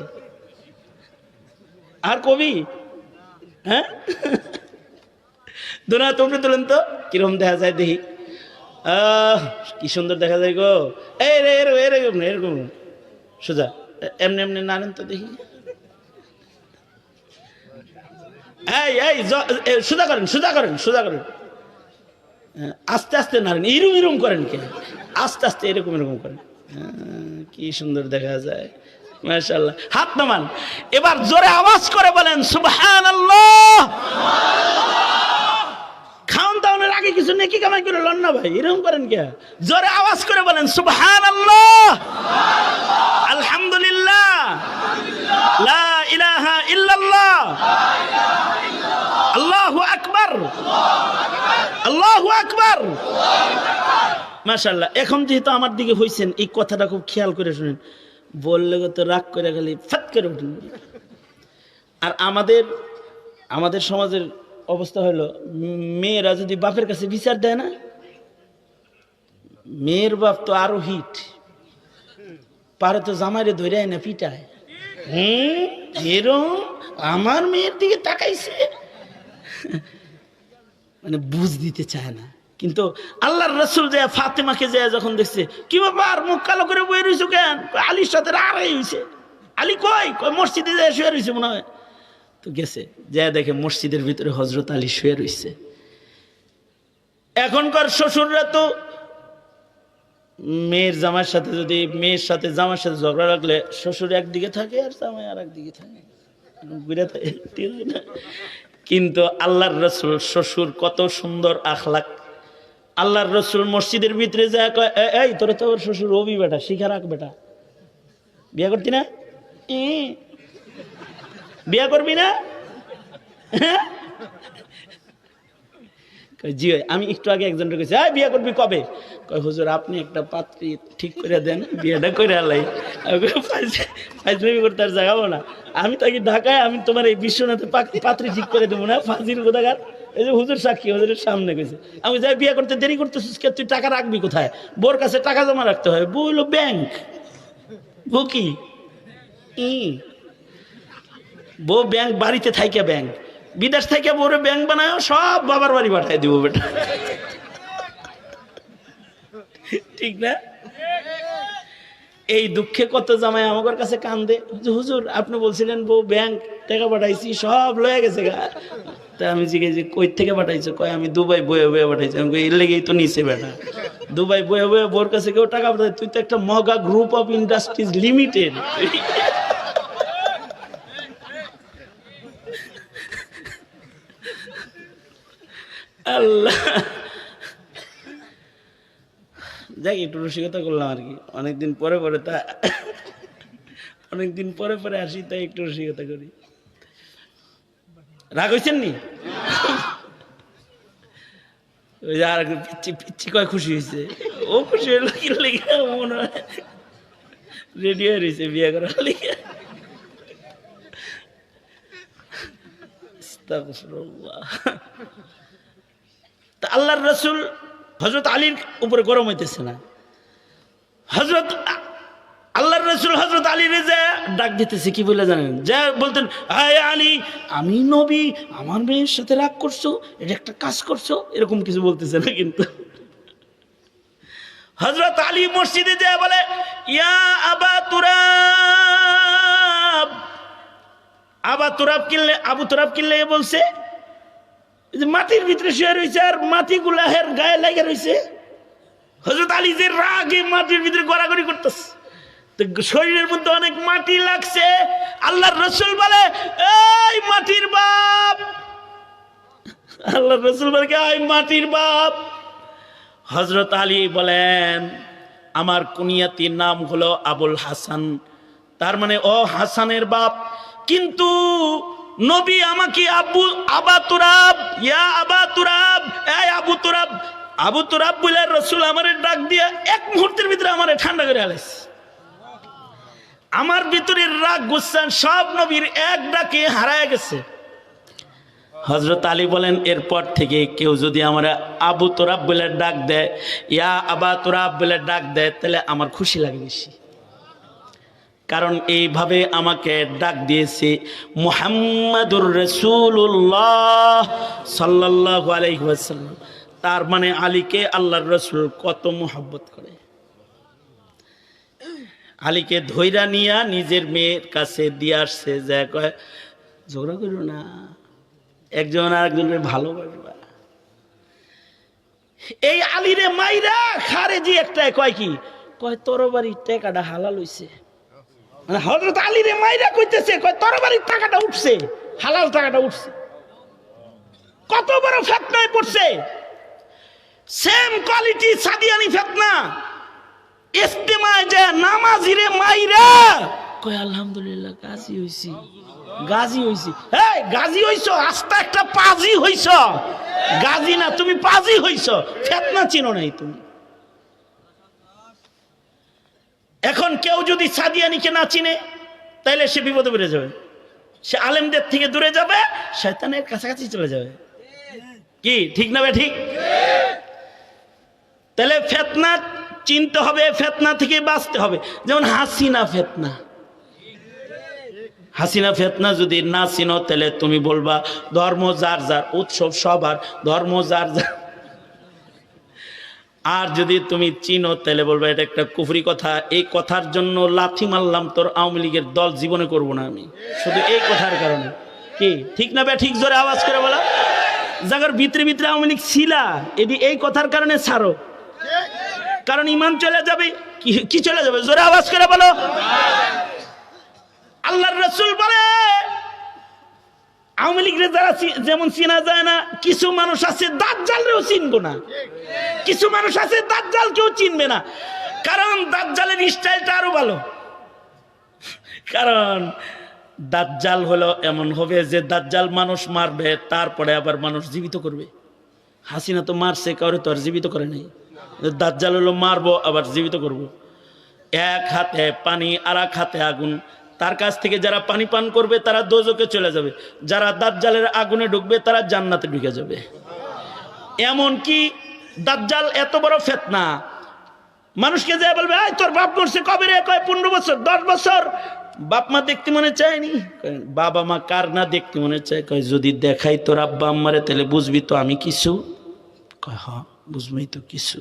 আর কবি। হ্যাঁ দোনা তোমরা তোলেন তো কিরকম দেখা যায় দেখি। কি সুন্দর দেখা যায় গো। এই রে এরকম না, এরকম সোজা, এমনি এমনি নাড়েন তো দেখি। এই সোজা করেন, সোজা করেন, সোজা করেন, আস্তে আস্তে নাড়েন, ইরুম ইরুম করেন কে, আস্তে আস্তে এরকম এরকম করেন। কি সুন্দর দেখা যায়, মাশাআল্লাহ। হাত নামান, এবার জোরে আওয়াজ করে বলেন সুবহানাল্লাহ। খাওন দাওনের আগে কিছু নেকি কামাই করে লন না ভাই, এরকম করেন কে? জোরে আওয়াজ করে বলেন সুবহানাল্লাহ, আলহামদুলিল্লাহ, লা ইলাহা ইল্লাল্লাহ, আল্লাহু আকবার, আল্লাহু আকবার। মাশাআল্লাহ। এখন যেহেতু আমার দিকে হইছেন, এই কথাটা খুব খেয়াল করে শুনেন, বললে তো রাগ করে গেলে ফাত করে উঠেন। আর আমাদের সমাজের অবস্থা হলো, মেয়েরা যদি বাপের কাছে বিচার দেয় না, মেয়ের বাপ তো আরো হিট পারে, তো জামাইরে ধরে না পিটায়। এরম আমার মেয়ের দিকে তাকাইছে, মানে বুঝ দিতে চায় না। কিন্তু আল্লাহর রাসূল যায় ফাতেমাকে যায় যখন দেখছে, কি ব্যাপার মুখ কালো করে বয়ে রইছো কেন? আলীর সাথে রাগাই হইছে। আলী কই? মসজিদে যায় শুয়ে রইছে মনে হয়। তো গেছে, যা দেখে মসজিদের ভিতরে হযরত আলী শুয়ে রইছে। এখনকার শ্বশুররা তো মেয়ের জামাইয়ের সাথে, যদি মেয়ের সাথে জামাইয়ের সাথে ঝগড়া রাখলে শ্বশুর একদিকে থাকে আর জামাই আর একদিকে থাকে, কিন্তু আল্লাহর রাসূল শ্বশুর কত সুন্দর আখলাক। আল্লাহর রাসূল মসজিদের ভিতরে যায় কয়, এই তোরে তোর শ্বশুর রবি বেটা, শিখা রাখ বেটা, বিয়ে করতি না? বিয়ে করবি না? জি আমি একটু আগে একজনকে কইছি, বিয়ে করবি কবে? কয় হুজুর আপনি একটা পাত্রী ঠিক করে দেন, বিয়েটা করে আলাই। ফাজলামি করতে আর জাগাবো না, আমি তাকে ঢাকায়, আমি তোমার এই বিশ্বনাথে পাত্রী ঠিক করে দেবো না, ফাজিল কোথাকার। এই যে হুজুর সাক্ষী, হুজুরের সামনে গেছে, আমি যাই বিয়ে করতে দেরি করতেছিস কে? তুই টাকা রাখবি কোথায়? বোর কাছে টাকা জমা রাখতে হয়। বউ হলো ব্যাংক, বউ কি বউ ব্যাংক, বাড়িতে থাইকে ব্যাংক, বিদেশ থেকে বউরে ব্যাংক বানায়, সব বাবার বাড়ি পাঠায় দিব বেটা, ঠিক না? এই দুঃখে কত জামাই আমার কাছে কান্দে, হুজুর আপনি বলছিলেন বউ ব্যাংক, টাকা পাঠাইছি সব লয়ে গেছে গা। তা আমি জিজ্ঞেস কই থেকে পাঠাইছো? কয় আমি দুবাই বয়ে বয়ে পাঠাইছি। আমি এর লেগেই তো নিচে বেটা, দুবাই বয়ে বয়ে বোর কাছে কেউ টাকা পাঠায়? তুই তো একটা মগা গ্রুপ অফ ইন্ডাস্ট্রিজ লিমিটেড। আল্লাহ, যাক একটু রসিকতা করলাম আর কি, অনেকদিন পরে পরে তা, অনেকদিন পরে পরে আসি তাই একটু রসিকতা করি। রাগ হয়েছেন নি? ওই যে আর পিচ্ছি পিচ্ছি কয় খুশি হয়েছে, ও খুশি হইলো কি লেগে মনে হয় রেডি হয়ে রয়েছে বিয়ে করার লেগে। তা আল্লাহর রাসূল হযরত আলীর উপরে গরম হইতেছে না, হযরত আল্লাহর রাসূল হযরত আলীর যে ডাক দিতেছে কি বলে জানেন? যা বলতেন, হায় আলী, আমি নবী, আমার মেয়ের সাথে রাগ করছো, এটা একটা কাজ করছো, এরকম কিছু বলতেছে না। কিন্তু হযরত আলী মসজিদে যায় বলে, ইয়া আবা তুরাব। আবা তুরাব কিনলে, আবু তুরাব কিনলে বলছে যে মাটির ভিতরে শুয়ে রয়েছে আর মাটিগুলা হের গায়ে লেগে রয়েছে। হযরত আলী যে রাগে মাটির ভিতরে গড়াগড়ি করতেছে, শরীরের মধ্যে অনেক মাটি লাগছে। আল্লাহর রাসূল বলে, এই মাটির বাপ। আল্লাহর রাসূল বলে, এই মাটির বাপ। হযরত আলী বলেন, আমার কুনিয়াতির নাম হলো আবুল হাসান, তার মানে ও হাসানের বাপ। কিন্তু নবী আমাকে আবা তুরাব, ইয়া আবা তুরাব, এই আবু তুরাব, আবু তুরাব বলে রাসূল আমারে ডাক দিয়া এক মুহূর্তের ভিতরে আমারে ঠান্ডা করে আলাইছে। আমার ভিতরের রাগ গুসসান সব নবীর এক ডাকে হারায় গেছে। হযরত আলী বলেন, এরপর থেকে কেউ যদি আমার আবু তুরাব বলে ডাক দেয়, ইয়া আবা তুরাব বলে ডাক দেয়, তাহলে আমার খুশি লাগে বেশি। কারণ এইভাবে আমাকে ডাক দিয়েছে মুহাম্মাদুর রাসূলুল্লাহ সাল্লাল্লাহু আলাইহি ওয়াসাল্লাম। তার মানে আলীকে আল্লাহর রাসূল কত মুহাব্বত করে। আলীকে ধইরা নিয়া নিজের মেয়ের কাছে দিয়ে আসছে, যে কয় ঝগড়া করো না, একজন আরেকজনের ভালোবাসবা। এই আলীরে মাইরা খারেজি একটা কয় কি কয়, তরবারির টাকাটা হালাল হইছে। মানে হযরত আলীরে মাইরা কইতেছে, কয় তরবারির টাকাটা উঠছে, হালাল টাকাটা উঠছে। কত বড় ফিতনায় পড়ছে। সেম কোয়ালিটি সাদিয়ানি ফিতনা। ইস্তেমায় যে নামাজিরে মাইরা কয় আলহামদুলিল্লাহ গাজী হইছি, গাজী হইছি। এই গাজী হইছো, আস্তা একটা পাজি হইছো। গাজী না, তুমি পাজি হইছো, ফিতনা চিনো নাই তুমি। এখন কেউ যদি সাদিয়ানিকে না চিনে তাইলে সে বিপদে পড়ে যাবে, সে আলেমদের থেকে দূরে যাবে, শয়তানের কাছাকাছি চলে যাবে। কি ঠিক না? ঠিক। তাহলে ফিতনা চিনতে হবে, ফিতনা থেকে বাঁচতে হবে। যেমন হাসিনা ফিতনা, হাসিনা ফিতনা যদি না চিনো তাহলে তুমি বলবা ধর্ম যার যার, উৎসব সবার, ধর্ম যার যার। আর যদি তুমি চিনো তাহলে বলবা এটা একটা কুফরি কথা, এই কথার জন্য লাথি মারলাম তোর আওয়ামী লীগের দল জীবনে করব না আমি, শুধু এই কথার কারণে। কি ঠিক না? ঠিক জোরে আওয়াজ করে বলা। জায়গার ভিতরে ভিতরে আওয়ামী লীগ ছিলা, এটি এই কথার কারণে ছাড়ো, কারণ ইমান চলে যাবে। কি চলে যাবে? জোরে আওয়াজ করে বলো। আল্লাহর রাসূল বলে, আওয়ামী লীগের যারা যেমন চিনা যায় না, কিছু মানুষ আছে দাজ্জালরেও চিনবো না, কিছু মানুষ আছে দাজ্জাল কেউ চিনবে না। কারণ দাজ্জালের স্টাইলটা আরো ভালো। কারণ দাজ্জাল হলো এমন হবে যে দাজ্জাল মানুষ মারবে, তারপরে আবার মানুষ জীবিত করবে। হাসিনা তো মারছে, কাউরে তো আর জীবিত করে নাই। দাজ্জাল হলো মারবো আবার জীবিত করব। এক হাতে পানি আর এক হাতে আগুন। তার কাছ থেকে যারা পানি পান করবে তারা দোজকে চলে যাবে, যারা দাজ্জালের আগুনে ঢুকবে তারা জান্নাতে ঢুকে যাবে। এমন কি দাজ্জাল এত বড় ফিতনা, মানুষকে যা বলবে এই তোর বাপ মরছে কবে রে? কয় 15 বছর, 10 বছর। বাপ মা দেখতে মনে চায়নি? বাবা মা কার না দেখতে মনে চায়? কয় যদি দেখাই তোর আব্বা আম্মারে তাহলে বুঝবি তো আমি কিছু। কয় হ্যাঁ বুঝবই তো কিছু।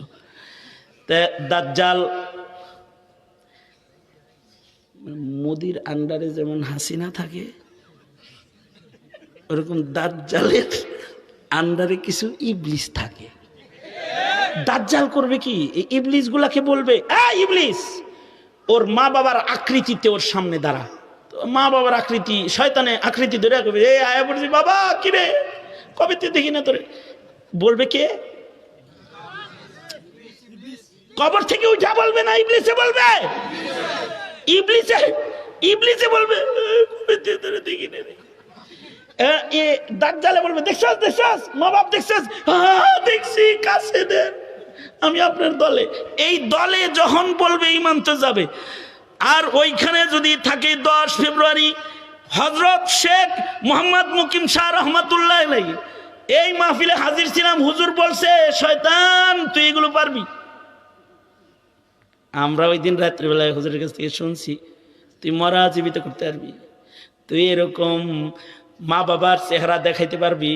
তা দাজ্জাল মোদির আন্ডারে যেমন হাসিনা থাকে, ওরকম দাজ্জালের আন্ডারে কিছু ইবলিস থাকে। দাজ্জাল করবে কি, এই ইবলিস গুলাকে বলবে ইবলিস, ওর মা বাবার আকৃতিতে ওর সামনে দাঁড়া। মা বাবার আকৃতি, শয়তানে আকৃতি ধরে করবে, আয়া বলছি বাবা কিরে কবে তুই দেখি না তোরে। বলবে কে? কবর থেকে উঠা বলবে না ইবলিসে বলবে? ইবলিসে বলবে দাজ্জালে বলবে দেখছস মা বাপ দেখছস? দেখছি, কাছে দেন, আমি আপনার দলে। এই দলে যখন বলবে ঈমান তো যাবে। আর ওইখানে যদি থাকে 10 ফেব্রুয়ারি হযরত শেখ মোহাম্মদ মুকিম শাহ রহমাতুল্লাহ আলাইহি এই মাহফিলে হাজির ছিলাম, হুজুর বলছে শয়তান তুই এগুলো পারবি। আমরা ওই দিন রাত্রিবেলায় হুজুরের কাছ থেকে শুনছি তুই মরা জীবিত করতে পারবি, তুই এরকম মা বাবার চেহারা দেখাইতে পারবি।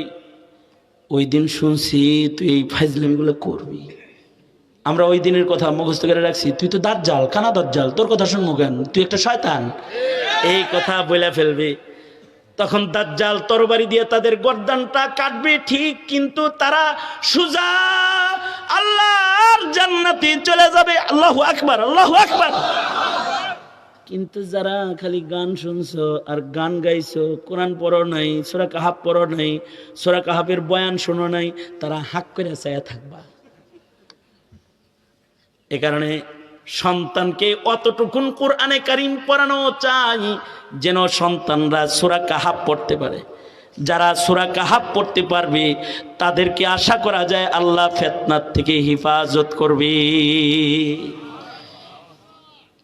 ওই দিন শুনছি তুই এই ফাইজলামিগুলো করবি। আমরা ওই দিনের কথা মুখস্থ করে রাখছি, তুই তো দাজ্জাল, কানা দাজ্জাল, তোর কথা শুনবো কেন, তুই একটা শয়তান, এই কথা বলে ফেলবি। তখন দাজ্জাল তরবারি দিয়ে তাদের গর্দানটা কাটবে ঠিক, কিন্তু তারা সুজা আল্লাহর জান্নাতে চলে যাবে। আল্লাহু আকবার, আল্লাহু আকবার। কিন্তু যারা খালি গান শুনছো আর গান গাইছো, কোরআন পড়ো নাই, সূরা কাহাফ পড়ো নাই, সূরা কাহাফের বয়ান শোনো নাই, তারা হাক করে চায়া থাকবা। এ কারণে সন্তানকে অতটুকুন কোরআনে কারীম পড়ানো চাই যেন সন্তানরা সূরা কাহাফ পড়তে পারে। যারা সূরা কাহাফ পড়তে পারবে তাদেরকে আশা করা যায় আল্লাহ ফিতনার থেকে হেফাজত করবে।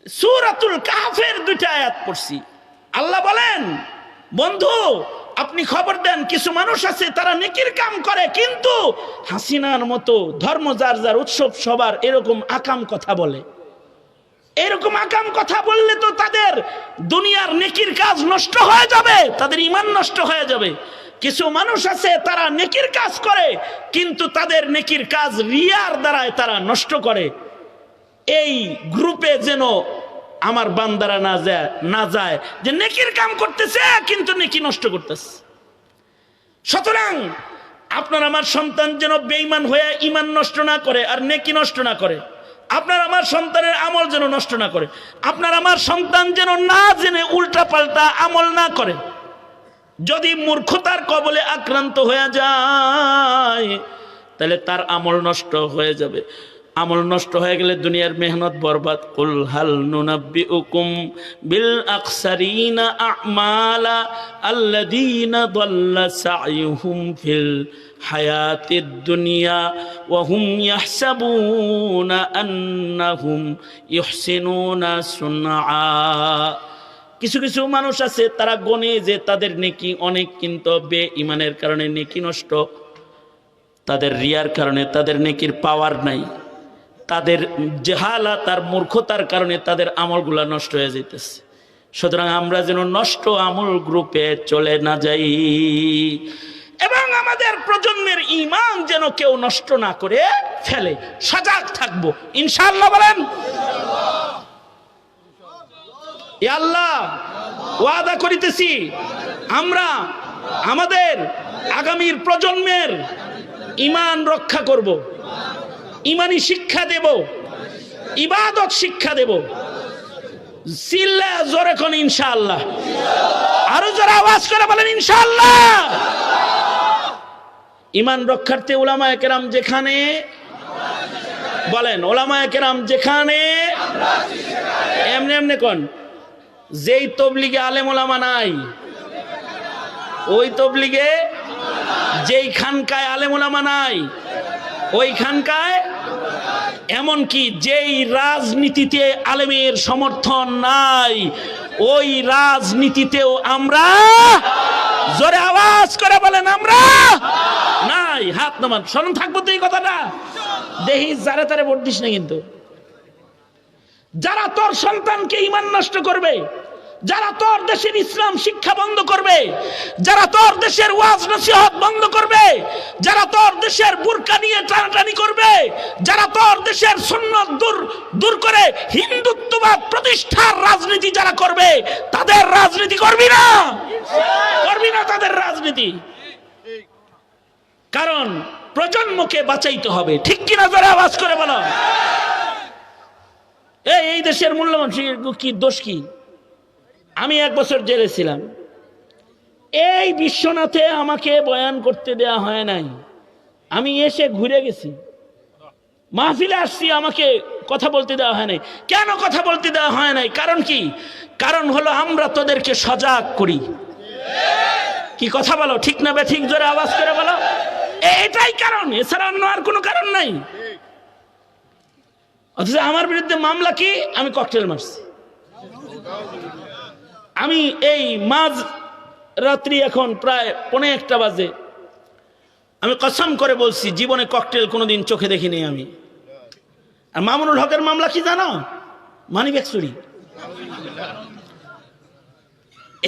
সূরাতুল কাহফের 2টা আয়াত পড়ছি। আল্লাহ বলেন, বন্ধু আপনি খবর দেন, কিছু মানুষ আছে তারা নেকির কাম করে কিন্তু হাসিনার মতো ধর্ম যার যার উৎসব সবার এরকম আকাম কথা বলে। এরকম আকাম কথা বললে তো তাদের দুনিয়ার নেকির কাজ নষ্ট হয়ে যাবে, তাদের ঈমান নষ্ট হয়ে যাবে। কিছু মানুষ আছে তারা নেকির কাজ করে কিন্তু তাদের নেকির কাজ রিয়ার দ্বারায় তারা নষ্ট করে। এই গ্রুপে যেন আমার বান্দারা না যায় যে নেকির কাম করতেছে কিন্তু নেকি নষ্ট করতেছে। সুতরাং আপনার আমার সন্তান যেন বেঈমান হয়ে ঈমান নষ্ট না করে আর নেকি নষ্ট না করে। আপনার আমার সন্তানের আমল যেন নষ্ট না করে। আপনার আমার সন্তান যেন না জেনে উল্টা পাল্টা আমল না করে। যদি মূর্খতার কবলে আক্রান্ত হয়ে যায় তাহলে তার আমল নষ্ট হয়ে যাবে। আমল নষ্ট হয়ে গেলে দুনিয়ার মেহনত বরবাদ। কুল হাল নুনাব্বিউকুম বিল আকসারিনা আমালা আল্লাযীনা দাল্লা সা'য়ুহুম ফিল হায়াতিদ দুনিয়া ওয়া হুম ইয়াহসাবুনা আন্নাহুম ইহসিনুনা সুনআ। কিছু কিছু মানুষ আছে তারা গনে যে তাদের নেকি অনেক, কিন্তু বেঈমানের কারণে নেকি নষ্ট, তাদের রিয়ার কারণে তাদের নেকির পাওয়ার নাই, তাদের জাহালাত আর মূর্খতার কারণে তাদের আমলগুলা নষ্ট হয়ে যাইতেছে। সুতরাং আমরা যেন নষ্ট আমল গ্রুপে চলে না যাই এবং আমাদের প্রজন্মের ঈমান যেন কেউ নষ্ট না করে ফেলে। সজাগ থাকবো ইনশাআল্লাহ। বলেন ইয়া আল্লাহ, ওয়াদা করিতেছি আমরা আমাদের আগামীর প্রজন্মের ঈমান রক্ষা করব, ঈমানি শিক্ষা দেব, ইবাদত শিক্ষা দেব। চিল্লা জোরে কোন ইনশাআল্লাহ, আরো জোরে আওয়াজ করে বলেন ইনশাআল্লাহ। ঈমান রক্ষার্থে উলামায়ে কেরাম যেখানে, বলেন উলামায়ে কেরাম যেখানে, এমনি এমনি কোন, যেই তবলিগে আলেম ওলামা নাই ওই তবলিগে, যেই খানকায় আলেম ওলামা নাই ওই খানকায়, এমনকি যেই রাজনীতিতে আলেমের সমর্থন নাই ওই রাজনীতিতেও আমরা, জোরে আওয়াজ করে বলেন আমরা নাই। হাত নামান, স্মরণ থাকবো তো এই কথাটা। দেহি যারা তারে ভোট দিস না, কিন্তু যারা তোর সন্তানকে ঈমান নষ্ট করবে, যারা তোর দেশের ইসলাম শিক্ষা বন্ধ করবে, যারা তোর দেশের ওয়াজ নসিহত বন্ধ করবে, যারা তোর দেশের বুরকা নিয়ে টানাটানি করবে, যারা তোর দেশের সুন্নাত দূর করে হিন্দুত্ববাদ প্রতিষ্ঠার রাজনীতি যারা করবে, তাদের রাজনীতি করবি না, করবি না তাদের রাজনীতি। কারণ প্রজন্মকে বাঁচাইতে হবে, ঠিক কিনা? যারা আওয়াজ করে বলো। এই দেশের মূল্যবান কি দোষ কি? আমি 1 বছর জেলে ছিলাম, এই বিশ্বনাথে আমাকে বয়ান করতে দেয়া হয় নাই। আমি এসে ঘুরে গেছি, মাহফিলে আসছি, আমাকে কথা বলতে দেওয়া হয় নাই। কেন কথা বলতে দেওয়া হয় নাই? কারণ কি? কারণ হলো আমরা তোদেরকে সজাগ করি। কি কথা বলো, ঠিক না বে ঠিক? জোরে আওয়াজ করে বলো। এটাই কারণ, এছাড়া অন্য আর কোনো কারণ নাই। অথচ আমার বিরুদ্ধে মামলা কি? আমি ককটেল মারছি। আমি এই মাঝ রাত্রি এখন প্রায় 1:45 বাজে, আমি কসম করে বলছি জীবনে ককটেল কোনোদিন চোখে দেখিনি আমি। আর মামুনুল হকের মামলা কি জানো? মানিব্যাগ চুরি।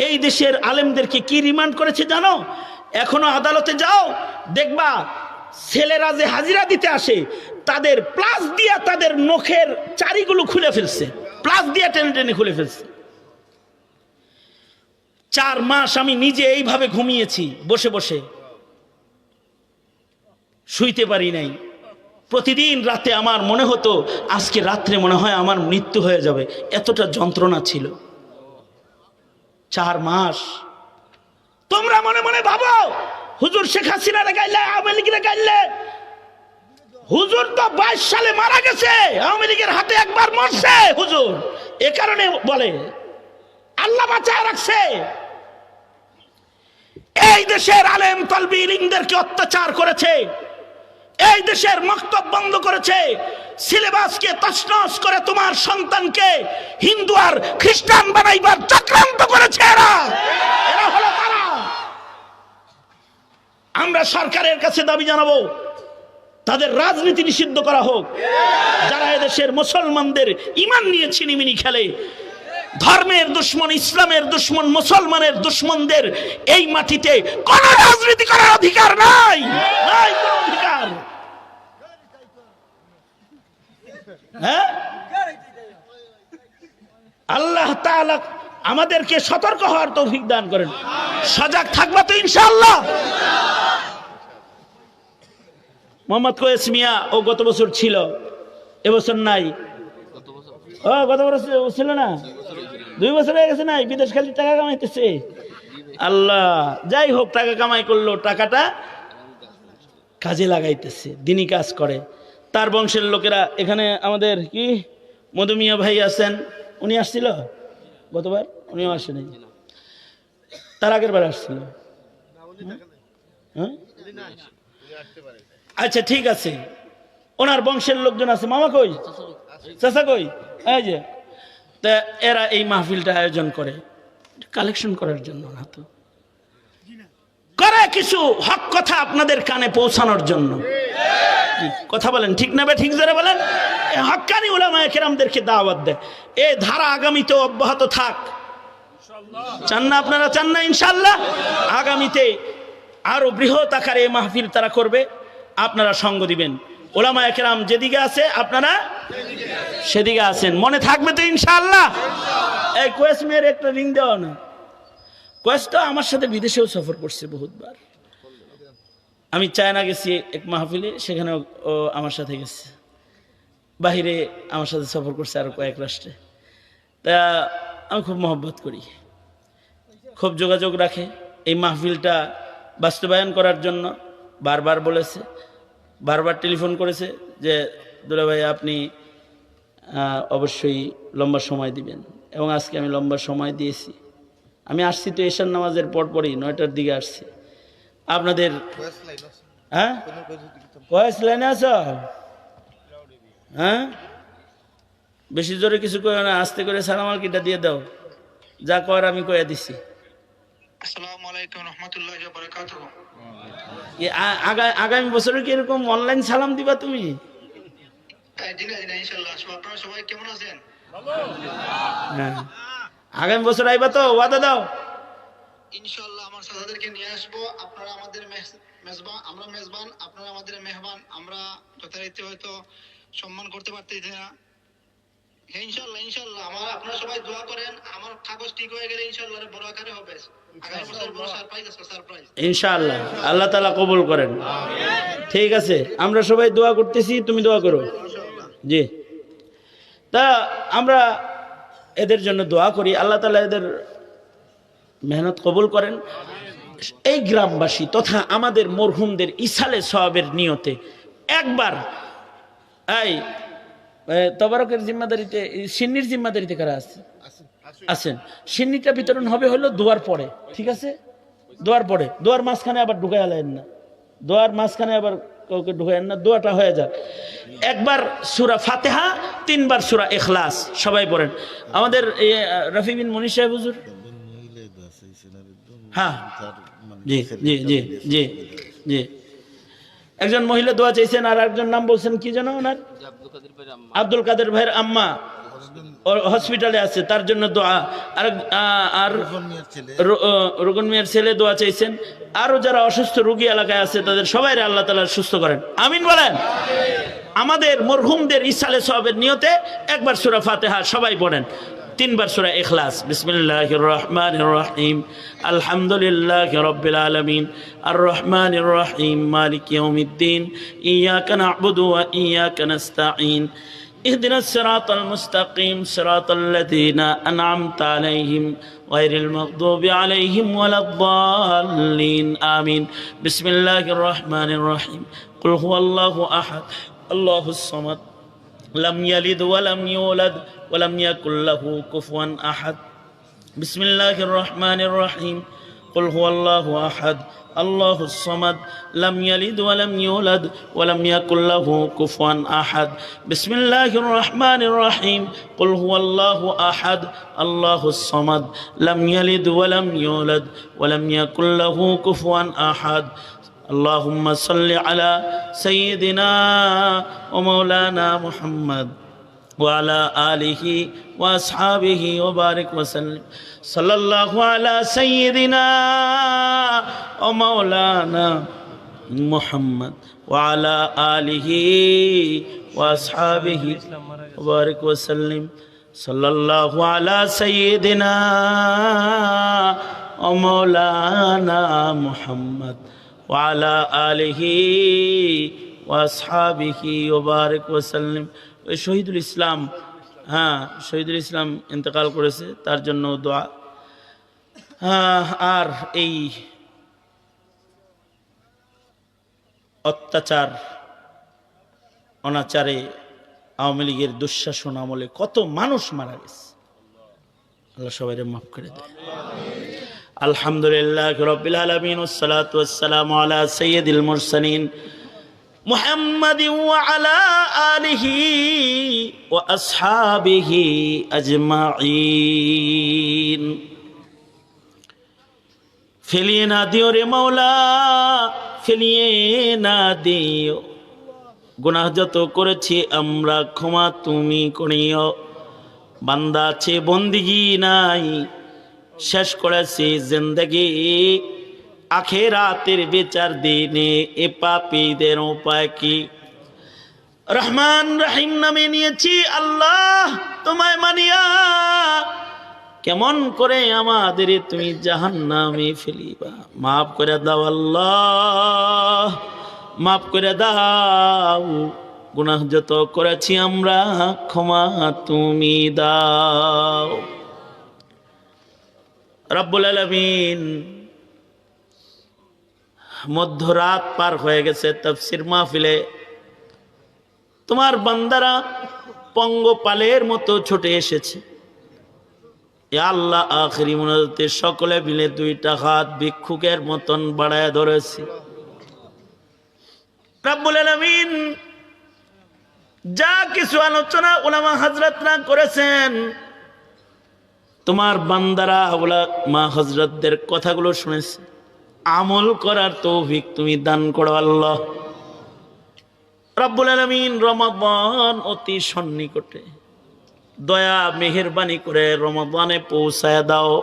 এই দেশের আলেমদেরকে কি রিমান্ড করেছে জানো? এখনো আদালতে যাও, দেখবা ছেলেরা যে হাজিরা দিতে আসে তাদের প্লাস দিয়া তাদের নখের চারিগুলো খুলে ফেলছে, প্লাস দিয়া টেনে টেনে খুলে ফেলছে। 4 মাস আমি নিজে এইভাবে ঘুমিয়েছি, বসে বসে শুইতে পারি নাই। প্রতিদিন রাতে আমার মনে হতো আজকে রাত্রে মনে হয় আমার মৃত্যু হয়ে যাবে, এতটা যন্ত্রণা ছিল। 4 মাস। তোমরা মনে মনে ভাবো হুজুর শেখ হাসিনারে গাইলে, আওয়ামী লীগের গাইলে। হুজুর তো 22 সালে মারা গেছে, আওয়ামী লীগের হাতে একবার মরছে হুজুর। এ কারণে বলে আল্লাহ বাঁচায় রাখছে। এই দেশের আলেম তলবি ইলিমদেরকে অত্যাচার করেছে, এই দেশের মক্তব বন্ধ করেছে, সিলেবাসকে তছনছ করে তোমার সন্তানকে হিন্দু আর খ্রিস্টান বানাইবার চক্রান্ত করেছে এরা হলো তারা। আমরা সরকারের কাছে দাবি জানাবো তাদের রাজনীতি নিষিদ্ধ করা হোক। যারা এদেশের মুসলমানদের ঈমান নিয়ে ছিনিমিনি খেলে, ধর্মের দুশ্মন, ইসলামের দুশ্মন, মুসলমানের দুশ্মনদের এই মাটিতে কোন রাজনীতি করার অধিকার নাই, নাই কোনো অধিকার। হ্যাঁ, আল্লাহ তাআলা আমাদেরকে সতর্ক হওয়ার তৌফিক দান করেন। সজাগ থাকবা তো ইনশাআল্লাহ। মোহাম্মদ কোয়েস মিয়া ও গত বছর ছিল, এবছর নাই। ও গত বছর ছিল না, 2 বছর হয়ে গেছে নাই, বিদেশ খালি টাকা কামাইতেছে। আল্লাহ, যাই হোক, টাকা কামাই করলো, টাকাটা কাজে লাগাইতেছে, দিনই কাজ করে। তার বংশের লোকেরা এখানে আমাদের কি মধুমিয়া ভাই আছেন, উনি আসছিল গতবার, উনিও আসেনি, তার আগের বার আসছিল। হ্যাঁ, আচ্ছা ঠিক আছে, ওনার বংশের লোকজন আছে। মামা কই, চাচা কই? এই যে, তা এরা এই মাহফিলটা আয়োজন করে কালেকশন করার জন্য না, তো করে কিছু হক কথা আপনাদের কানে পৌঁছানোর জন্য। কথা বলেন ঠিক না বে ঠিক? যারা বলেন হক্কানি উলামায়ে কেরামদেরকে দাওয়াত দেয়। এই ধারা আগামীতেও অব্যাহত থাক। চান না আপনারা? চান না? ইনশাআল্লাহ আগামীতে আরো বৃহৎ আকারে এই মাহফিল তারা করবে, আপনারা সঙ্গ দিবেন। উলামায়ে কেরাম যেদিকে আছে আপনারা সেদিকে আছেন, মনে থাকবে তো ইনশাআল্লাহ? এই কোয়েস মেয়ের একটা রিং দেওয়া না। কোয়েস তো আমার সাথে বিদেশেও সফর করছে বহুতবার। আমি চায়না গেছি এক মাহফিলে, সেখানে ও আমার সাথে গেছে। বাহিরে আমার সাথে সফর করছে আরো কয়েক রাষ্ট্রে। তা আমি খুব মহব্বত করি, খুব যোগাযোগ রাখে। এই মাহফিলটা বাস্তবায়ন করার জন্য বারবার বলেছে, বারবার টেলিফোন করেছে যে দুলা ভাই আপনি অবশ্যই লম্বা সময় দিবেন, এবং আজকে আমি লম্বা সময় দিয়েছি। আমি আসছি তো এশার নামাজের পরপরই 9টার দিকে আসছি। আপনাদের হ্যাঁ কয়েস লাইনে আছো? হ্যাঁ, বেশি জোরে কিছু করে না, আস্তে করে সালাম আলকিটা দিয়ে দাও, যা কর আমি কয়ে দিছি। আসসালামু আলাইকুম রাহমাতুল্লাহি ওয়া বারাকাতুহু। আগামী বছরে কি এরকম অনলাইন সালাম দিবা তুমি? ইনশাআল্লাহ। আপনারা সবাই কেমন আছেন? হ্যাঁ, আগামী বছর আইবা তো? ওয়াদা দাও। ইনশাআল্লাহ আমার সাথীদেরকে নিয়ে আসবো। আপনারা আমাদের মেজবান, আমরা মেজবান, আপনারা আমাদের মেহমান। আমরা যথারীতি হয়তো সম্মান করতে পারতেছি না। হ্যাঁ ইনশাআল্লাহ, ইনশাআল্লাহ। আপনারা সবাই দোয়া করেন, আমার কাগজ ঠিক হয়ে গেলে ইনশাআল্লাহ বড় আকারে হবে। আগামী বছর বড় সারপ্রাইজ আছে, সারপ্রাইজ ইনশাআল্লাহ। আল্লাহ তাআলা কবুল করেন। ঠিক আছে, আমরা সবাই দোয়া করতেছি, তুমি দোয়া করো। জি, তা আমরা এদের জন্য দোয়া করি, আল্লাহ তাআলা এদের মেহনত কবুল করেন, এই গ্রামবাসী তথা আমাদের মরহুমদের ইসালে সওয়াবের নিয়তে একবার এই তবারকের জিম্মাদারিতে সিন্নির জিম্মাদারিতে কারা আছে আছেন? সিন্নিটা বিতরণ হবে হলো দোয়ার পরে, ঠিক আছে? দোয়ার পরে, দোয়ার মাঝখানে আবার ঢুকাই আলেন না, দোয়ার মাঝখানে আবার কাউকে ঢুকাইন না, দোয়াটা হয়ে যাক। একবার সূরা ফাতিহা, 3 বার সূরা ইখলাস সবাই পড়েন। আমাদের রফি বিন মনির সাহেব হুজুর, হ্যাঁ জি জি জি জি জি, একজন মহিলা দোয়া চাইছেন, আর একজন নাম বলছেন কি যেন ওনার, আব্দুল কাদের ভাইয়ের আম্মা হসপিটালে আছে, তার জন্য দোয়া। আর রোকন মিয়ার ছেলে দোয়া চাইছেন। আরো যারা অসুস্থ রোগী এলাকায় আছে তাদের সবাই আল্লাহ তাআলা সুস্থ করেন, আমিন বলেন। আমাদের মরহুমদের ইসালে সওয়াবের নিয়তে একবার সূরা ফাতিহা সবাই পড়েন, 3 বার সূরা ইখলাস। বিসমিল্লাহির রহমানির রহিম, আলহামদুলিল্লাহি রাব্বিল আলামিন, আর রহমানির রহিম, মালিক ইয়াউমিদ্দিন, ইয়াকা না'বুদু ওয়া ইয়াকা নাস্তাঈন, اهدنا الصراط المستقيم صراط الذين أنعمت عليهم غير المغضوب عليهم ولا الضالين آمين. بسم الله الرحمن الرحيم. قل هو الله أحد الله الصمد لم يلد ولم يولد ولم يكن له كفوا أحد. بسم الله الرحمن الرحيم. قل هو الله أحد الله الصمد لم يلد ولم يولد ولم يكن له كفوا أحد. بسم الله الرحمن الرحيم. قل هو الله أحد الله الصمد لم يلد ولم يولد ولم يكن له كفوا أحد. اللهم صل على سيدنا ومولانا محمد وعلى آله وأصحابه وبارك وسلم. صلى الله على سيدنا ومولانا محمد وعلى آله وأصحابه وبارك وسلم. صلى الله على سيدنا ومولانا محمد وعلى آله وأصحابه وبارك وسلم. শহীদুল ইসলাম, হ্যাঁ শহীদুল ইসলাম ইন্তেকাল করেছে, তার জন্য দোয়া। আর এই অত্যাচার অনাচারে আওয়ামী লীগের দুঃশাসন আমলে কত মানুষ মারা গেছে, আল্লাহ সবাই মাফ করে দেয়। আলহামদুলিল্লাহ রাব্বিল আলামিন, ওয়াসসালাতু ওয়াসসালামু আলা সাইয়্যিদিল মুরসালিন মুহাম্মাদ ওয়া আলা আলিহি ওয়া আসহাবিহি আজমাইন। ফেলিয়ে না দিও রে মাওলা, ফেলিয়ে না দিও, গুনাহ যত করেছি আমরা ক্ষমা তুমি করিও। বান্দা আছে বন্দিগি নাই, শেষ করেছি জিন্দেগি, আখিরাতের বিচার দিনে এ পাপীদের উপায় কি? রহমান রহিম নামে নিয়েছি আল্লাহ তোমায় মানিয়া, কেমন করে আমাদের তুমি জাহান্নামে ফেলিবা? মাফ করে দাও আল্লাহ, মাফ করে দাও, গুনাহ যত করেছি আমরা ক্ষমা তুমি দাও। রব্বুল আলামিন, মধ্যরাত পার হয়ে গেছে, তাফসীর মাহফিলে তোমার বান্দারা পঙ্গপালের মতো ছুটে এসেছে। ইয়া আল্লাহ, আখিরি মুনাজাতে সকলে মিলে 2টা হাত ভিক্ষুকের মতন বাড়ায় ধরেছি। রব্বুল আলামিন, যা কিছু আলোচনা উলামা হযরতরা করেছেন, তোমার বান্দারা উলামা হযরতদের কথাগুলো শুনেছে, আমল করার তৌফিক তুমি দান করো আল্লাহ। রব্বুল আলামিন, রমাদান অতি সন্নিকটে, দয়া মেহেরবানি করে রমাদানে পৌঁছায় দাও।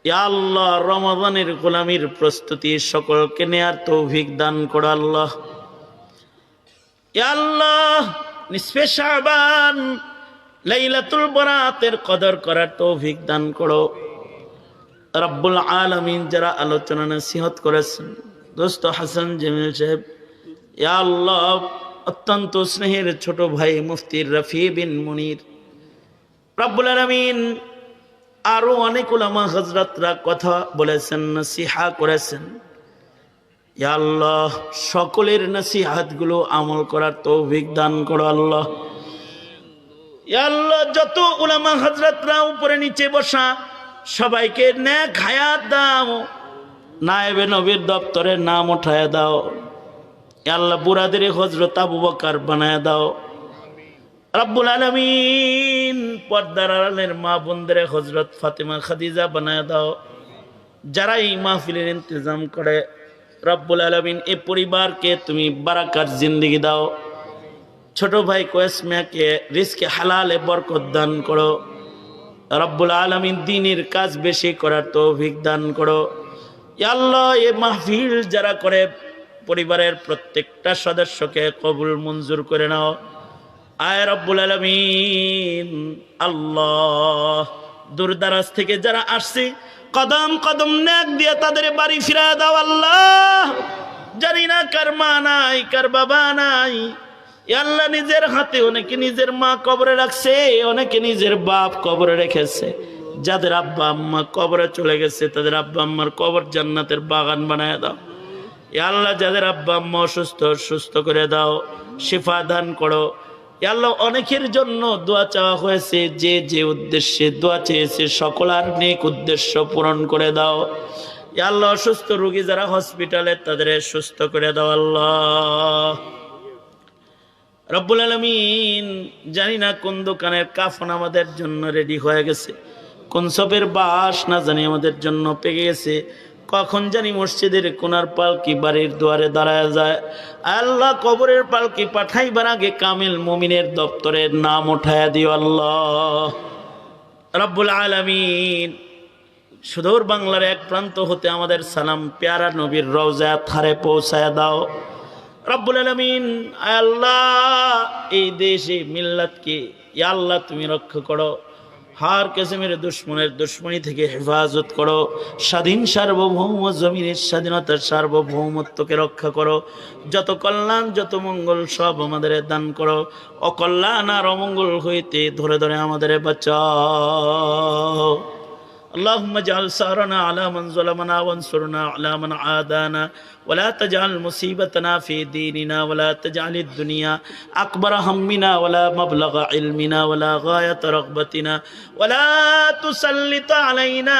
ইয়া আল্লাহ, রমাদানের গোলামির প্রস্তুতি সকলকে নেয়ার তৌফিক দান করো আল্লাহ। ইয়া আল্লাহ, নিসফে শাবান লাইলাতুল বরাতের কদর করার তৌফিক দান করো। রব্বুল আলামিন, যারা আলোচনা নসিহত করেছেন, দোস্ত হাসান জামিল সাহেব, ইয়া আল্লাহ, অত্যন্ত স্নেহের ছোট ভাই মুফতি রফি বিন মুনির, রব্বুল আলামিন আরো অনেক উলামা হযরতরা কথা বলেছেন, নসিহা করেছেন। ইয়া আল্লাহ, সকলের নসিহতগুলো আমল করার তৌফিক দান করো আল্লাহ। ইয়া আল্লাহ, যত উলামা হযরতরা উপরে নিচে বসা সবাইকে নেক হায়াত দাও, নায়েবে নবীর দপ্তরে নাম উঠায় দাও। ইয়া আল্লাহ, বুড়াদের হযরত আবু বকর বানায় দাও রব্বুল আলামিন। পর্দার আড়ালের মা বোনদের হযরত ফাতেমা খাদিজা বানায় দাও। যারা এই মাহফিলের ইন্তজাম করে রব্বুল আলামিন, এই পরিবারকে তুমি বারাকাত জিন্দেগি দাও। ছোট ভাই কোয়েস মিয়াকে রিজকে হালালে বরকত দান করো রব্বুল আলামিন। দ্বীনের কাজ বেশি করার তৌফিক দান করো ইয়া আল্লাহ। এই মাহফিল যারা করে পরিবারের প্রত্যেকটা সদস্যকে কবুল মঞ্জুর করে নাও আয় রব্বুল আলামিন। আল্লাহ, দূরদারাজ থেকে যারা আসছে কদম কদম নেক দিয়ে তাদের বাড়ি ফিরা দাও আল্লাহ। জানি না কার মা নাই, কার বাবা নাই। ইয়া আল্লাহ, নিজের হাতে অনেকে নিজের মা কবরে রাখছে, অনেকে নিজের বাপ কবরে রেখেছে। যাদের আব্বা আম্মা কবরে চলে গেছে তাদের আব্বা আম্মার কবর জান্নাতের বাগান বানায় দাও ইয়া আল্লাহ। যাদের আব্বা আম্মা অসুস্থ, সুস্থ করে দাও, শিফা দান করো ইয়া আল্লাহ। অনেকের জন্য দোয়া চাওয়া হয়েছে, যে যে উদ্দেশ্যে দোয়া চেয়েছে সকলের নেক উদ্দেশ্য পূরণ করে দাও ইয়া আল্লাহ। অসুস্থ রোগী যারা হসপিটালে তাদের সুস্থ করে দাও আল্লাহ রব্বুল আলামিন। জানি না কোন দোকানের কাফন আমাদের জন্য রেডি হয়ে গেছে, কোন সবের বাস না জানি আমাদের জন্য পেয়ে গেছে। কখন জানি মসজিদের কোনার পালকি বাড়ির দুয়ারে দাঁড়ায় যায়। আল্লাহ, কবরের পালকি পাঠাইবার আগে কামিল মুমিনের দপ্তরের নাম উঠায়া দিও আল্লাহ রব্বুল আলামিন। সুদূর বাংলার এক প্রান্ত হতে আমাদের সালাম পেয়ারা নবীর রওজা থারে পৌঁছায় দাও রব্বুল আলামিন। আল্লাহ, এই দেশে মিল্লাতকে ইয়া আল্লাহ তুমি রক্ষা করো। হার কিসমের দুশ্মনের দুশ্মনী থেকে হেফাজত করো। স্বাধীন সার্বভৌম জমিনের স্বাধীনতার সার্বভৌমত্বকে রক্ষা করো। যত কল্যাণ যত মঙ্গল সব আমাদের দান করো। অকল্যাণ আর অমঙ্গল হইতে ধরে ধরে আমাদের বাঁচাও। اللهم اجعل ثارنا على من ظلمنا وانصرنا على من عادانا ولا تجعل مصيبتنا في ديننا ولا تجعل الدنيا أكبر همنا ولا مبلغ علمنا ولا غاية رغبتنا ولا تسلط علينا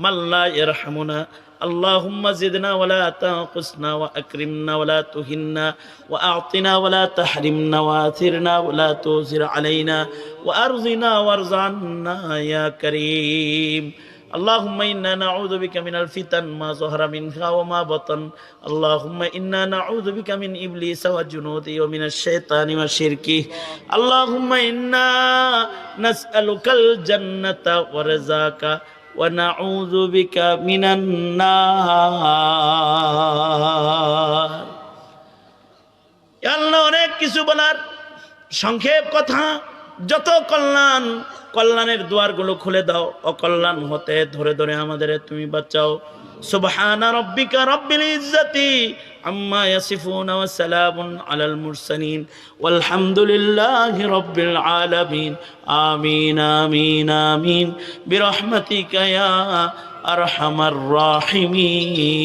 من لا يرحمنا اللهم زدنا ولا تنقصنا وأكرمنا ولا تهنا وأعطنا ولا تحرمنا وآثرنا ولا تؤثر علينا وأرضنا وارض عنا يا كريم اللهم إنا نعوذ بك من الفتن ما ظهر منها وما بطن اللهم إنا نعوذ بك من إبليس وجنوده ومن الشيطان وشركه اللهم إنا نسألك الجنة ورزاك ونعوذ بك من النار আল্লাহ, অনেক কিছু বলার, সংক্ষেপ কথা। যত কল্যাণের দুয়ারগুলো খুলে দাও, অকল্যাণ হতে ধরে ধরে আমাদের তুমি বাঁচাও। সুবহানা রাব্বিকা রাব্বিল ইজ্জাতি আম্মা ইয়াসিফুন ওয়া সালামুন আলাল মুরসালিন ওয়ালহামদুলিল্লাহি রাব্বিল আলামিন। আমিন আমিন আমিন বিরহমাতিকা ইয়া আরহামার রাহিমিন।